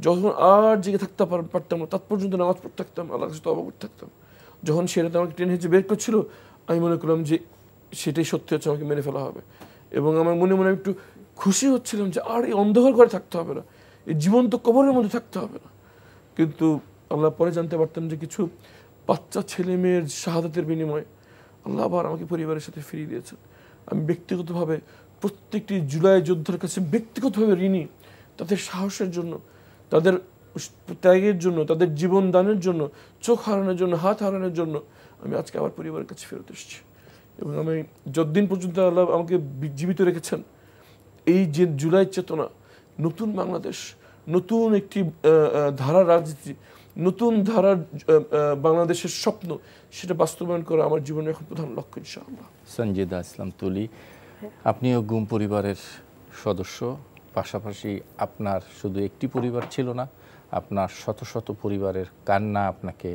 যখন আর জেগে থাকতে পারতাম না তার পর্যন্ত নামাজ পড়তে থাকতাম, আল্লাহর কাছে তওবা করতে থাকতাম। যখন সে রাতে আমাকে ট্রেনে হেঁচে বের করছিল আমি মনে করলাম যে সেটাই সত্যি হচ্ছে, আমাকে মেরে ফেলা হবে। এবং আমার মনে মনে একটু খুশি হচ্ছিলাম যে আর এই অন্ধকার ঘরে থাকতে হবে না, এই জীবন্ত কবরের মধ্যে থাকতে হবে না। কিন্তু আল্লাহ পরে জানতে পারতাম যে কিছু বাচ্চা ছেলে মেয়ের শাহাদাতের বিনিময়ে আল্লাহ আবার আমাকে পরিবারের সাথে ফিরিয়ে দিয়েছেন। আমি ব্যক্তিগতভাবে প্রত্যেকটি জুলাই যোদ্ধার কাছে ব্যক্তিগতভাবে ঋণী, তাদের সাহসের জন্য, তাদের ত্যাগের জন্য, তাদের জীবন দানের জন্য, চোখ হারানোর জন্য, হাত হারানোর জন্য আমি আজকে আমার পরিবারের কাছে ফেরত এসেছি। এবং আমি যতদিন পর্যন্ত আল্লাহ আমাকে জীবিত রেখেছেন এই যে জুলাই চেতনা, নতুন বাংলাদেশ, নতুন একটি ধারার রাজনীতি, নতুন ধারার বাংলাদেশের স্বপ্ন, সেটা বাস্তবায়ন করা আমার জীবনের এখন প্রধান লক্ষ্য ইনশাআল্লাহ। সঞ্জিদা ইসলাম তুলি, আপনিও গুম পরিবারের সদস্য, পাশাপাশি আপনার শুধু একটি পরিবার ছিল না, আপনার শত শত পরিবারের কান্না আপনাকে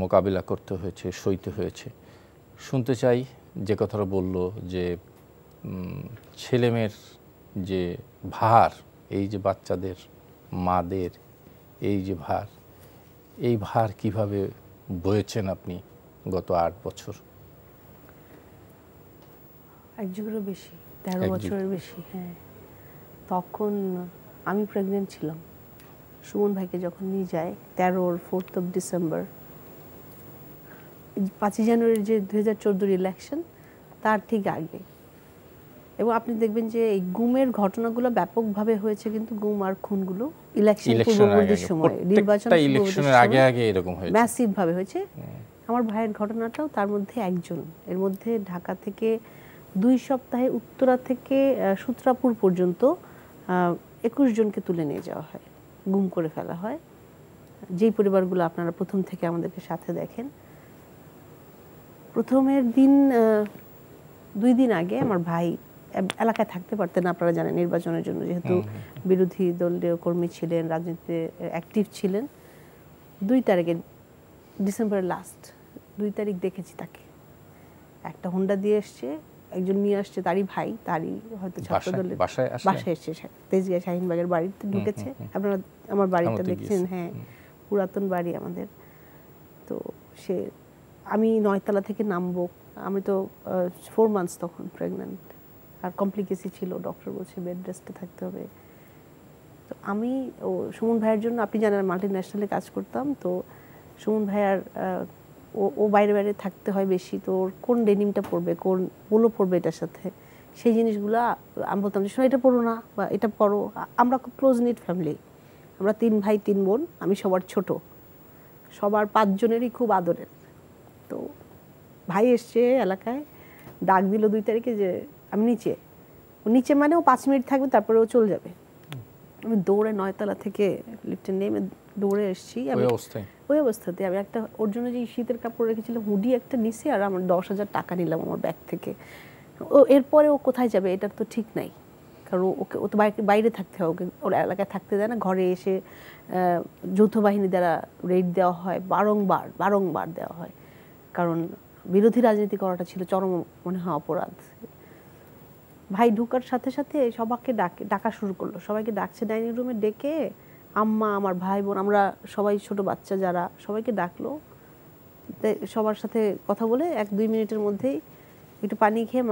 মোকাবিলা করতে হয়েছে, সইতে হয়েছে। শুনতে চাই যে কথাটা বলল যে ছেলেমেয়ের যে ভার, এই যে বাচ্চাদের মাদের এই যে ভার, এই ভার কিভাবে বয়েছেন আপনি গত 8 বছর? এক যুগেরও বেশি, 13 বছরের বেশি। হ্যাঁ, তখন আমি প্রেগনেন্ট ছিলাম। সুমন ভাইকে যখন নিয়ে যায় 4th ডিসেম্বর, 5 জানুয়ারির যে 2014 ইলেকশন তার ঠিক আগে। এবং আপনি দেখবেন যে এই গুমের ঘটনাগুলো ব্যাপকভাবে হয়েছে, কিন্তু গুম আর খুনগুলো ইলেকশন পূর্ববর্তী সময়, ইলেকশনের আগে আগে এরকম হয়েছে, ম্যাসিভ ভাবে হয়েছে। আমার ভাইয়ের ঘটনাটাও তার মধ্যে একজন। এর মধ্যে ঢাকা থেকে 2 সপ্তাহে উত্তরা থেকে সূত্রাপুর পর্যন্ত 21 জনকে তুলে নিয়ে যাওয়া হয়, গুম করে ফেলা হয়। যেই পরিবারগুলো আপনারা প্রথম থেকে আমাদেরকে সাথে দেখেন, প্রথমের দিন 2 দিন আগে আমার ভাই এলাকায় থাকতে পারতেন, আপনারা জানেন, নির্বাচনের জন্য, যেহেতু বিরোধী দলীয় কর্মী ছিলেন, রাজনীতিতে অ্যাক্টিভ ছিলেন। 2 তারিখে, ডিসেম্বরের লাস্ট 2 তারিখ দেখেছি তাকে, একটা হোন্ডা দিয়ে এসছে, একজন নিয়ে আসছে, তারই ভাই, তারই হয়তো ছাত্রদলের বাসায় এসছে, তেজগাঁ শাহিনবাগের বাড়িতে ঢুকেছে। আপনারা আমার বাড়িটা দেখছেন, হ্যাঁ, পুরাতন বাড়ি আমাদের। তো সে, আমি 9 তলা থেকে নামবো, আমি তো 4 মান্থস তখন প্রেগন্যান্ট, আর কমপ্লিকেসি ছিল, ডক্টর বলছে বেড রেস্টে থাকতে হবে। তো আমি সুমন ভাইয়ের জন্য, আপনি জানেন মাল্টি ন্যাশনালে কাজ করতাম, তো সুমন ভাইয়ার ও বাইরে বাইরে থাকতে হয় বেশি, তো ওর কোন ডেনিমটা পরবে, কোন পোলো পরবে এটার সাথে, সেই জিনিসগুলো আমি বলতাম যে শোনো এটা পরো না, বা এটা পরো। আমরা খুব ক্লোজ নিট ফ্যামিলি, আমরা 3 ভাই 3 বোন, আমি সবার ছোট, সবার 5 জনেরই খুব আদরের। তো ভাই এসছে এলাকায়, ডাক দিল 2 তারিখে যে আমি নিচে মানে ও 5 মিনিট থাকবে, তারপরে ও চলে যাবে। আমি দৌড়ে 9 তলা থেকে লিফটে নেমে দৌড়ে এসেছি। ওই অবস্থাতে আমি একটা, ওর জন্য যে শীতের কাপড় রেখেছিলাম, হুডি একটা নিছি, আর আমার 10,000 টাকা নিলাম আমার ব্যাগ থেকে। এরপরে ও কোথায় যাবে এটার তো ঠিক নাই, কারণ ও তো বাইরে থাকতে হয়, ওকে ওর এলাকায় থাকতে দেয় না। ঘরে এসে যৌথ বাহিনী দ্বারা রেড দেওয়া হয়, বারংবার দেওয়া হয়, কারণ বিরোধী রাজনীতি করাটা ছিল চরম মনে হয় অপরাধ। ভাই ঢুকার সাথে সাথে সবাইকে ডাকা শুরু করলো, সবাইকে ডাকছে ডাইনিং রুমে, ডেকে আম্মা, আমার ভাই বোন, আমরা সবাই ছোট বাচ্চা যারা, সবাইকে ডাকলো। সবার সাথে কথা বলে 1-2 মিনিটের মধ্যেই একটু পানি খেয়ে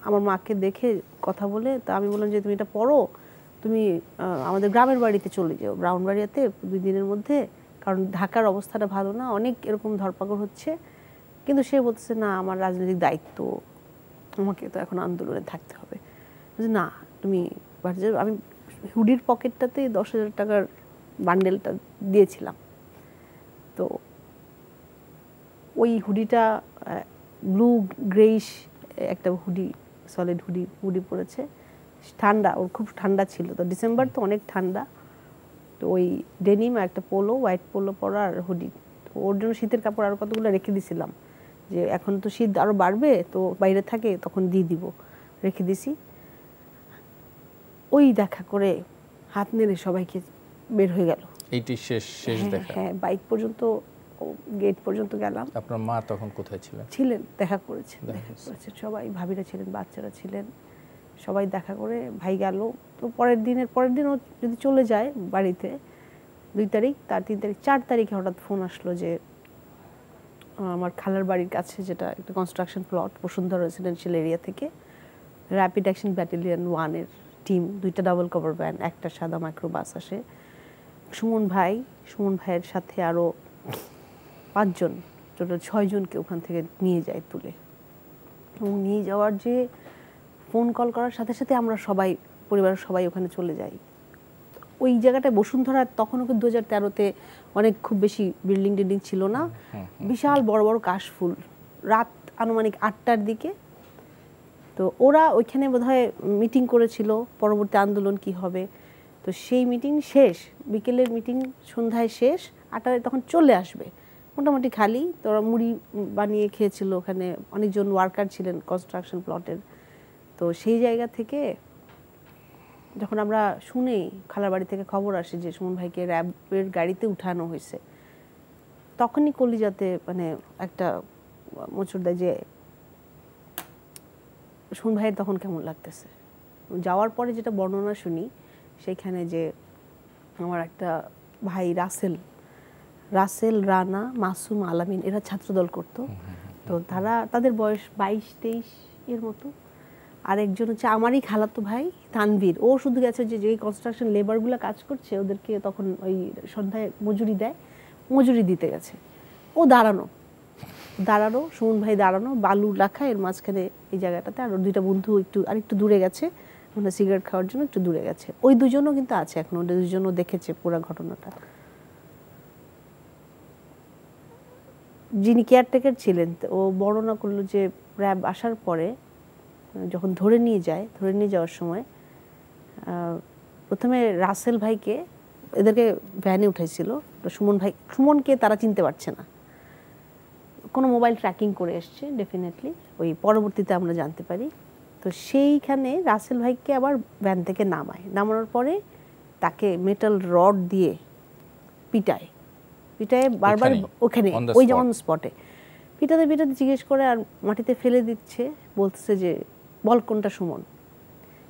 আমার মাকে দেখে কথা বলে, তা আমি বললাম যে তুমি এটা পড়ো, তুমি আমাদের গ্রামের বাড়িতে চলে যাও, ব্রাউনবাড়িয়াতে 2 দিনের মধ্যে, কারণ ঢাকার অবস্থাটা ভালো না, অনেক এরকম ধরপাকড় হচ্ছে। কিন্তু সে বলছে না, আমার রাজনৈতিক দায়িত্ব, আমাকে তো এখন আন্দোলনে থাকতে হবে। না তুমি বাড়ি যাও। আমি হুডির পকেটটাতে 10,000 টাকার বান্ডেলটা দিয়েছিলাম। তো ওই হুডিটা ব্লু গ্রেইশ একটা হুডি, সলিড হুডি পরেছে, ঠান্ডা, ওর খুব ঠান্ডা ছিল, তো ডিসেম্বর তো অনেক ঠান্ডা। তো ওই ডেনিম, একটা পোলো, হোয়াইট পোলো পরা আর হুডি। তো ওর জন্য শীতের কাপড় আরও কতগুলো রেখে দিয়েছিলাম, যে এখন তো শীত আরও বাড়বে, তো বাইরে থাকে তখন দিয়ে দিব, রেখে দিছি। ওই দেখা করে হাত নেড়ে সবাইকে বের হয়ে গেল। এইটি শেষ দেখা? হ্যাঁ, বাইক পর্যন্ত, গেট পর্যন্ত গেলাম। আপনার মা তখন কোথায় ছিলেন? দেখা করেছেন, সবাই, ভাবিরা ছিলেন, বাচ্চারা ছিলেন, সবাই দেখা করে ভাই গেল। তো পরের দিন ও যদি চলে যায় বাড়িতে 2 তারিখ, তার 3 তারিখ, 4 তারিখে হঠাৎ ফোন আসলো যে আমার খালার বাড়ির কাছে, যেটা একটা construction plot, Bashundhara residential area থেকে র্যাপিড অ্যাকশন ব্যাটালিয়ন 1-এর টিম, 2টা ডাবল কভার ভ্যান, একটা সাদা মাইক্রোবাস আসে। সুমন ভাইয়ের সাথে আরও 5 জন, টোটাল 6 জনকে ওখান থেকে নিয়ে যায় তুলে। এবং নিয়ে যাওয়ার যে ফোন কল করার সাথে সাথে আমরা সবাই, পরিবারের সবাই ওখানে চলে যাই। ওই জায়গাটায় বসুন্ধরা তখনও কিন্তু 2013-তে অনেক খুব বেশি বিল্ডিং ছিল না, বিশাল বড় বড় কাশফুল। রাত আনুমানিক 8টার দিকে, তো ওরা ওইখানে বোধহয় মিটিং করেছিল পরবর্তী আন্দোলন কি হবে। তো সেই মিটিং শেষ, বিকেলের মিটিং সন্ধ্যায় শেষ, 8টায় তখন চলে আসবে, মোটামুটি খালি। তো ওরা মুড়ি বানিয়ে খেয়েছিল, ওখানে অনেকজন ওয়ার্কার ছিলেন কনস্ট্রাকশন প্লটের। তো সেই জায়গা থেকে যখন আমরা শুনি, খালার বাড়ি থেকে খবর আসে যে সুমন ভাইকে র্যাবের গাড়িতে উঠানো হয়েছে, তখনই কলিজাতে মানে একটা মোচড় দেয় যে সুমন ভাইয়ের তখন কেমন লাগতেছে। যাওয়ার পরে যেটা বর্ণনা শুনি সেখানে, যে আমার একটা ভাই রাসেল, রানা, মাসুম, আলামিন, এরা ছাত্রদল করতো। তো তাদের বয়স 22-23 এর মতো। আর একজন হচ্ছে আমারই খালাতো ভাই তানভীর, ও শুধু গেছে যে কনস্ট্রাকশন লেবারগুলো কাজ করছে ওদেরকে তখন ওই সন্ধ্যায় মজুরি দিতে গেছে। ও দাঁড়ানো, সুমন ভাই দাঁড়ানো, বালু রাখা, এর মাঝখানে এই জায়গাটাতে। আর ওর 2টা বন্ধু আরেকটু দূরে গেছে, মানে সিগারেট খাওয়ার জন্য একটু দূরে গেছে। ওই 2 জনও কিন্তু আছে এখন, ওদের 2 জনও দেখেছে পুরো ঘটনাটা। যিনি কেয়ারটেকার ছিলেন, ও বর্ণনা করলো যে র্যাব আসার পরে যখন ধরে নিয়ে যাওয়ার সময় প্রথমে রাসেল ভাইকে, এদেরকে ভ্যানে উঠাইছিল, সুমনকে তারা চিনতে পারছে না, কোনো মোবাইল ট্র্যাকিং করে এসছে ডেফিনেটলি, ওই পরবর্তীতে আমরা জানতে পারি। তো সেইখানে রাসেল ভাইকে আবার ভ্যান থেকে নামানোর পরে তাকে মেটাল রড দিয়ে পিটায় বারবার, ওখানে ওই যে অন স্পটে পিটাতে পিটাতে জিজ্ঞেস করে আর মাটিতে ফেলে দিচ্ছে, বলতেছে যে বল কোনটা সুমন।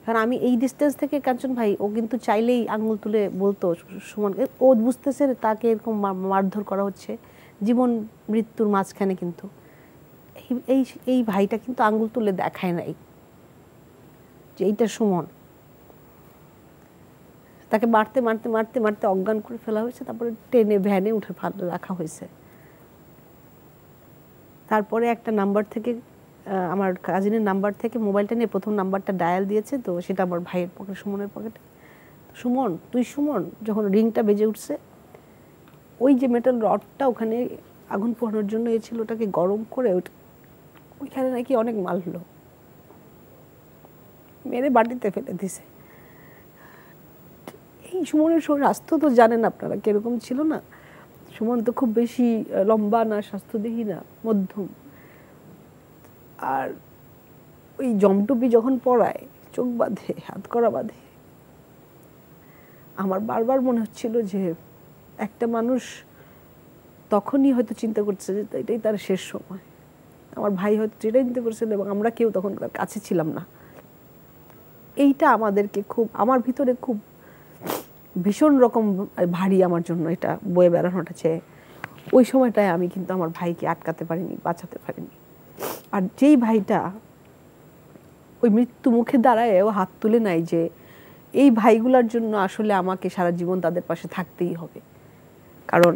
কারণ আমি এই ডিস্টেন্স থেকে কাঞ্চন ভাই, ও কিন্তু চাইলেই আঙুল তুলে বলতো সুমন, ও বুঝতেছে তাকে এরকম মারধর করা হচ্ছে জীবন মৃত্যুর মাঝখানে, কিন্তু এই এই ভাইটা কিন্তু আঙুল তুলে দেখায় নাই যে এইটা সুমন। তাকে মারতে মারতে মারতে মারতে অজ্ঞান করে ফেলা হয়েছে, তারপরে টেনে ভ্যানে উঠে রাখা হয়েছে। তারপরে একটা নাম্বার থেকে, আমার কাজিনের নাম্বার থেকে মোবাইলটা নিয়ে প্রথম নাম্বারটা ডায়াল দিয়েছে, তো সেটা আমার ভাইয়ের পকেটে, সুমনের পকেটে। সুমন, তুই সুমন। যখন রিংটা বেজে উঠছে, ওই যে মেটাল রডটা ওখানে আগুন পোহানোর জন্য ছিল, ওটাকে গরম করে ওইখানে নাকি অনেক মারলো, মেরে বাটিতে ফেলে দিছে। এই সুমনের স্বাস্থ্য তো জানেন আপনারা কিরকম ছিল না। সুমন তো খুব বেশি লম্বা না, স্বাস্থ্যদেহী না, মধ্যম। আর ওই জমটুপি যখন পরায়, চোখ বাঁধে, হাত করা বাঁধে, আমার বারবার মনে হচ্ছিল যে একটা মানুষ তখনই হয়তো চিন্তা করছে যে এটাই তার শেষ সময়। আমার ভাই হয়তো এটাই চিন্তা করছিল, এবং আমরা কেউ তখন তার কাছে ছিলাম না। এইটা আমাদেরকে খুব, আমার ভিতরে খুব ভীষণ রকম ভারী আমার জন্য এটা বয়ে বেড়ানোটা, চেয়ে ওই সময়টায় আমি কিন্তু আমার ভাইকে আটকাতে পারিনি, বাঁচাতে পারিনি। আর যেই ভাইটা ওই মৃত্যু মুখে দাঁড়ায় ও হাত তুলে নাই যে এই ভাইগুলোর জন্য আসলে আমাকে সারা জীবন তাদের পাশে থাকতেই হবে। কারণ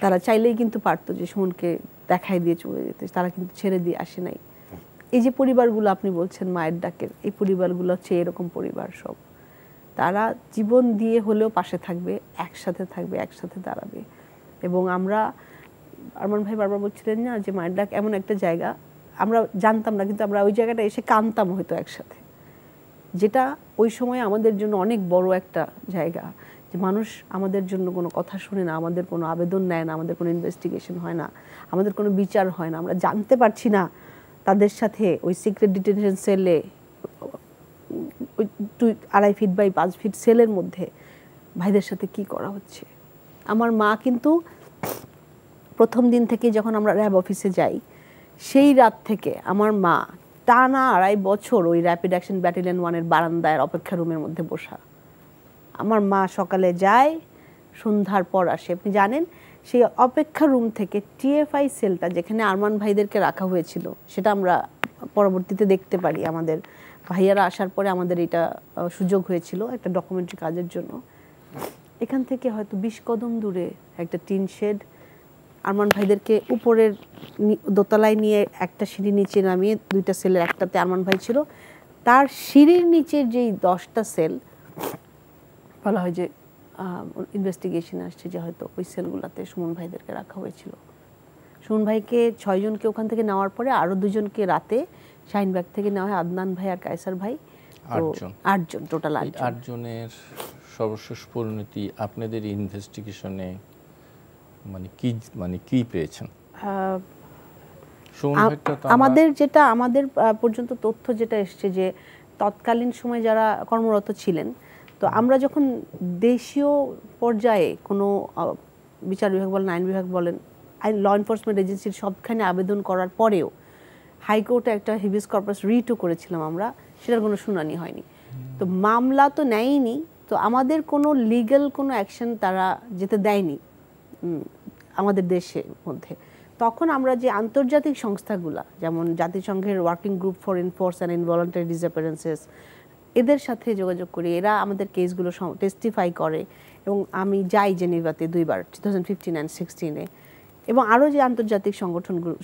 তারা চাইলেই কিন্তু পারতো যে সুমনকে দেখাই দিয়ে চলে যেতে, তারা কিন্তু ছেড়ে দিয়ে আসে নাই। এই যে পরিবারগুলো আপনি বলছেন মায়ের ডাকের, এই পরিবারগুলো হচ্ছে এরকম পরিবার সব। তারা জীবন দিয়ে হলেও পাশে থাকবে, একসাথে থাকবে, একসাথে দাঁড়াবে। এবং আমরা, আরমান ভাই বারবার বলছিলেন না যে মায়ের ডাক এমন একটা জায়গা, আমরা জানতাম না, কিন্তু আমরা ওই জায়গাটা এসে কাঁদতাম হয়তো একসাথে, যেটা ওই সময় আমাদের জন্য অনেক বড় একটা জায়গা। যে মানুষ আমাদের জন্য কোনো কথা শুনে না, আমাদের কোনো আবেদন নেয় না, আমাদের কোনো ইনভেস্টিগেশন হয় না, আমাদের কোনো বিচার হয় না, আমরা জানতে পারছি না তাদের সাথে ওই সিক্রেট ডিটেনশন সেলে, ওই 2.5 ফিট বাই 5 ফিট সেলের মধ্যে ভাইদের সাথে কি করা হচ্ছে। আমার মা কিন্তু প্রথম দিন থেকে যখন আমরা র্যাব অফিসে যাই, সেই রাত থেকে আমার মা টানা 2.5 বছর ওই র্যাপিড অ্যাকশন ব্যাটালিয়ন 1-এর বারান্দায় অপেক্ষা রুমের মধ্যে বসা। আমার মা সকালে যায়, সন্ধ্যার পর আসে। আপনি জানেন সেই অপেক্ষা রুম থেকে টিএফআই সেলটা যেখানে আরমান ভাইদেরকে রাখা হয়েছিল, সেটা আমরা পরবর্তীতে দেখতে পারি। আমাদের ভাইয়ারা আসার পরে আমাদের এটা সুযোগ হয়েছিল একটা ডকুমেন্টারি কাজের জন্য। এখান থেকে হয়তো 20 কদম দূরে একটা টিন শেড, আরমান ভাইদেরকে উপরের দোতলায় নিয়ে একটা সিঁড়ি নিচে নামিয়ে 2টা সেলের একটাতে আরমান ভাই ছিল, তার সিঁড়ির নিচের যেই 10টা সেল বলা হয় যে ইনভেস্টিগেশন আসছে যে হয়তো ওই সেলগুলোতে সুমন ভাইদেরকে রাখা হয়েছিল। সুমন ভাইকে 6 জনকে ওখান থেকে নেওয়ার পরে আরও 2 জনকে রাতে শাহিনবাগ থেকে নেওয়া হয়, আদনান ভাই আর কায়সার ভাই। 8 জন টোটাল। 8 জনের সর্বশেষ পরিণতি আপনাদের ইনভেস্টিগেশনে মানে কি পেয়েছেন? আমাদের যেটা, আমাদের পর্যন্ত তথ্য যেটা এসছে যে তৎকালীন সময় যারা কর্মরত ছিলেন, তো আমরা যখন দেশীয় পর্যায়ে কোনো বিচার বিভাগ বলেন, আইন বিভাগ বলেন, ল এনফোর্সমেন্ট এজেন্সির সবখানে আবেদন করার পরেও হাইকোর্টে একটা হিবিয়াস কর্পাস রিটও করেছিলাম আমরা, সেটার কোনো শুনানি হয়নি। তো মামলা তো নেয়নি, তো আমাদের কোনো লিগ্যাল কোনো অ্যাকশন তারা যেতে দেয়নি আমাদের দেশের মধ্যে। তখন আমরা যে আন্তর্জাতিক সংস্থাগুলা, যেমন জাতিসংঘের working group for enforce and involuntary ডিসঅ্যাপিয়ারেন্সেস, এদের সাথে যোগাযোগ করি, এরা আমাদের কেসগুলো টেস্টিফাই করে। এবং আমি যাই জেনেভাতে 2 বার, 2015 and 16-এ। এবং আরও যে আন্তর্জাতিক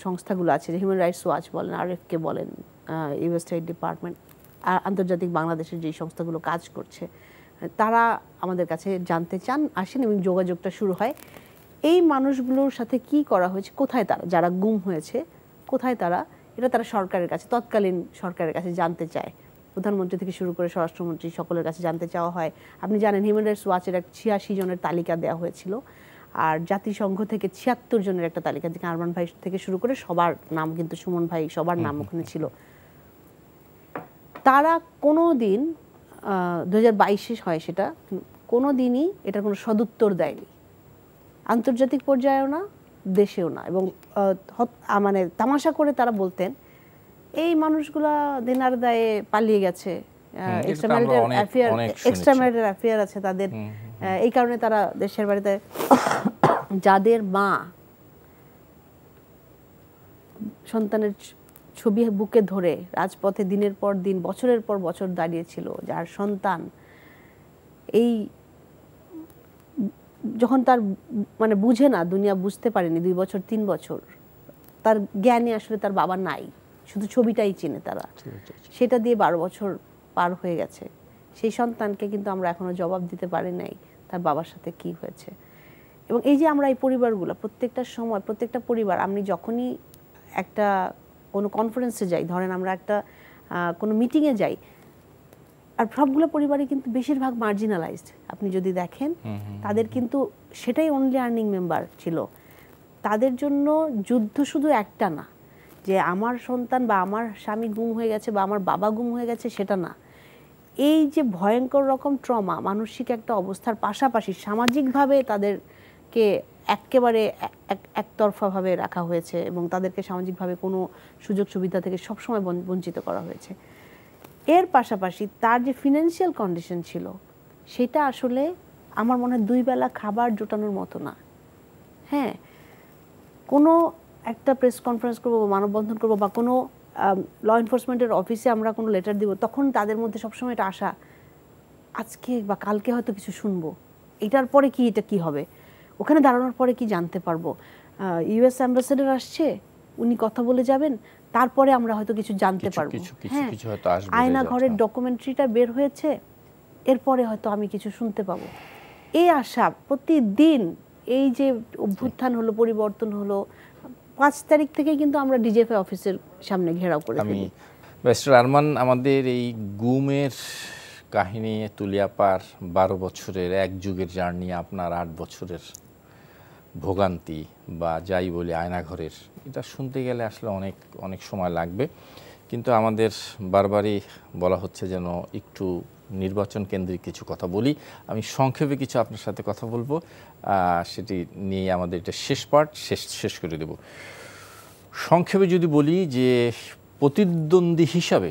সংস্থাগুলো আছে, যে হিউম্যান রাইটস ওয়াচ বলেন, আরএফকে বলেন, ইউএস স্টেট ডিপার্টমেন্ট, আন্তর্জাতিক বাংলাদেশের যেই সংস্থাগুলো কাজ করছে, তারা আমাদের কাছে জানতে চান, আসেন, এবং যোগাযোগটা শুরু হয়। এই মানুষগুলোর সাথে কি করা হয়েছে, কোথায় তারা, যারা গুম হয়েছে কোথায় তারা, এটা তারা সরকারের কাছে, তৎকালীন সরকারের কাছে জানতে চায়। প্রধানমন্ত্রী থেকে শুরু করে স্বরাষ্ট্রমন্ত্রী সকলের কাছে জানতে চাওয়া হয়। আপনি জানেন হিউম্যান রাইটস ওয়াচের 86 জনের তালিকা দেওয়া হয়েছিল, আর জাতিসংঘ থেকে 76 জনের একটা তালিকা, থেকে আরমান ভাই থেকে শুরু করে সবার নাম, কিন্তু সুমন ভাই সবার নাম ওখানে ছিল। তারা কোনো দিন 2022-এ হয় সেটা, কোনো দিনই এটার কোনো সদুত্তর দেয়নি, আন্তর্জাতিক পর্যায়েও না, দেশেও না। এবং মানে তামাশা করে তারা বলতেন এই মানুষগুলা দিনার দায়ে পালিয়ে গেছে, এক্সট্রা ম্যারিটাল অ্যাফেয়ার আছে তাদের, এই কারণে তারা দেশের বাড়িতে, যাদের মা সন্তানের ছবি বুকে ধরে রাজপথে দিনের পর দিন বছরের পর বছর দাঁড়িয়েছিল, যার সন্তান এই যখন তার মানে বুঝে না, দুনিয়া বুঝতে পারেনি 2 বছর 3 বছর, তার জ্ঞানে আসলে তার বাবা নাই, শুধু ছবিটাই চিনে তারা, সেটা দিয়ে 12 বছর পার হয়ে গেছে। সেই সন্তানকে কিন্তু আমরা এখনো জবাব দিতে পারি নাই তার বাবার সাথে কি হয়েছে। এবং এই যে আমরা এই পরিবারগুলো প্রত্যেকটা সময়, প্রত্যেকটা পরিবার, আমি যখনই একটা কোনো কনফারেন্সে যাই, ধরেন আমরা একটা কোনো মিটিংয়ে যাই, আর সবগুলো পরিবারই কিন্তু বেশিরভাগ মার্জিনালাইজড। আপনি যদি দেখেন তাদের কিন্তু সেটাই অনলি আর্নিং মেম্বার ছিল। তাদের জন্য যুদ্ধ শুধু একটা না, যে আমার সন্তান বা আমার স্বামী গুম হয়ে গেছে বা আমার বাবা গুম হয়ে গেছে, সেটা না। এই যে ভয়ঙ্কর রকম ট্রমা, মানসিক একটা অবস্থার পাশাপাশি সামাজিকভাবে তাদেরকে একেবারে একতরফাভাবে রাখা হয়েছে এবং তাদেরকে সামাজিকভাবে কোনো সুযোগ সুবিধা থেকে সবসময় বঞ্চিত করা হয়েছে। এর পাশাপাশি তার যে ফিনান্সিয়াল কন্ডিশন ছিল, সেটা আসলে আমার মনে হয় 2 বেলা খাবার জোটানোর মতো না। হ্যাঁ, কোনো একটা প্রেস কনফারেন্স করবো বা মানববন্ধন করবো বা কোনো ল এনফোর্সমেন্টের অফিসে আমরা কোনো লেটার দিব, তখন তাদের মধ্যে সবসময় এটা আশা, আজকে বা কালকে হয়তো কিছু শুনবো, এটার পরে কি, এটা কি হবে, ওখানে দাঁড়ানোর পরে কি জানতে পারবো, ইউএস অ্যাম্বাসেডর আসছে, উনি কথা বলে যাবেন, তারপরে আমরা হয়তো কিছু জানতে পারবো। হ্যাঁ, আয়না ঘরের ডকুমেন্টারিটা বের হয়েছে, এরপরে হয়তো আমি কিছু শুনতে পাবো। এই আশা প্রতিদিন, এই যে অভ্যুত্থান হলো, পরিবর্তন হলো, 5 তারিখ থেকে কিন্তু আমরা ডিজিএফআই অফিসের সামনে ঘেরাও করে ফেলি। মিস্টার আরমান, আমাদের এই গুমের কাহিনী, তুলিয়াপার 12 বছরের এক যুগের জার্নি, আপনার 8 বছরের ভোগান্তি বা যাই বলি আয়নাঘরের, এটা শুনতে গেলে আসলে অনেক সময় লাগবে। কিন্তু আমাদের বারবারই বলা হচ্ছে যেন একটু নির্বাচন কেন্দ্রিক কিছু কথা বলি। আমি সংক্ষেপে কিছু আপনার সাথে কথা বলবো, সেটি নিয়ে আমাদের এটা শেষ পার্ট শেষ করে দেব। সংক্ষেপে যদি বলি যে প্রতিদ্বন্দ্বী হিসাবে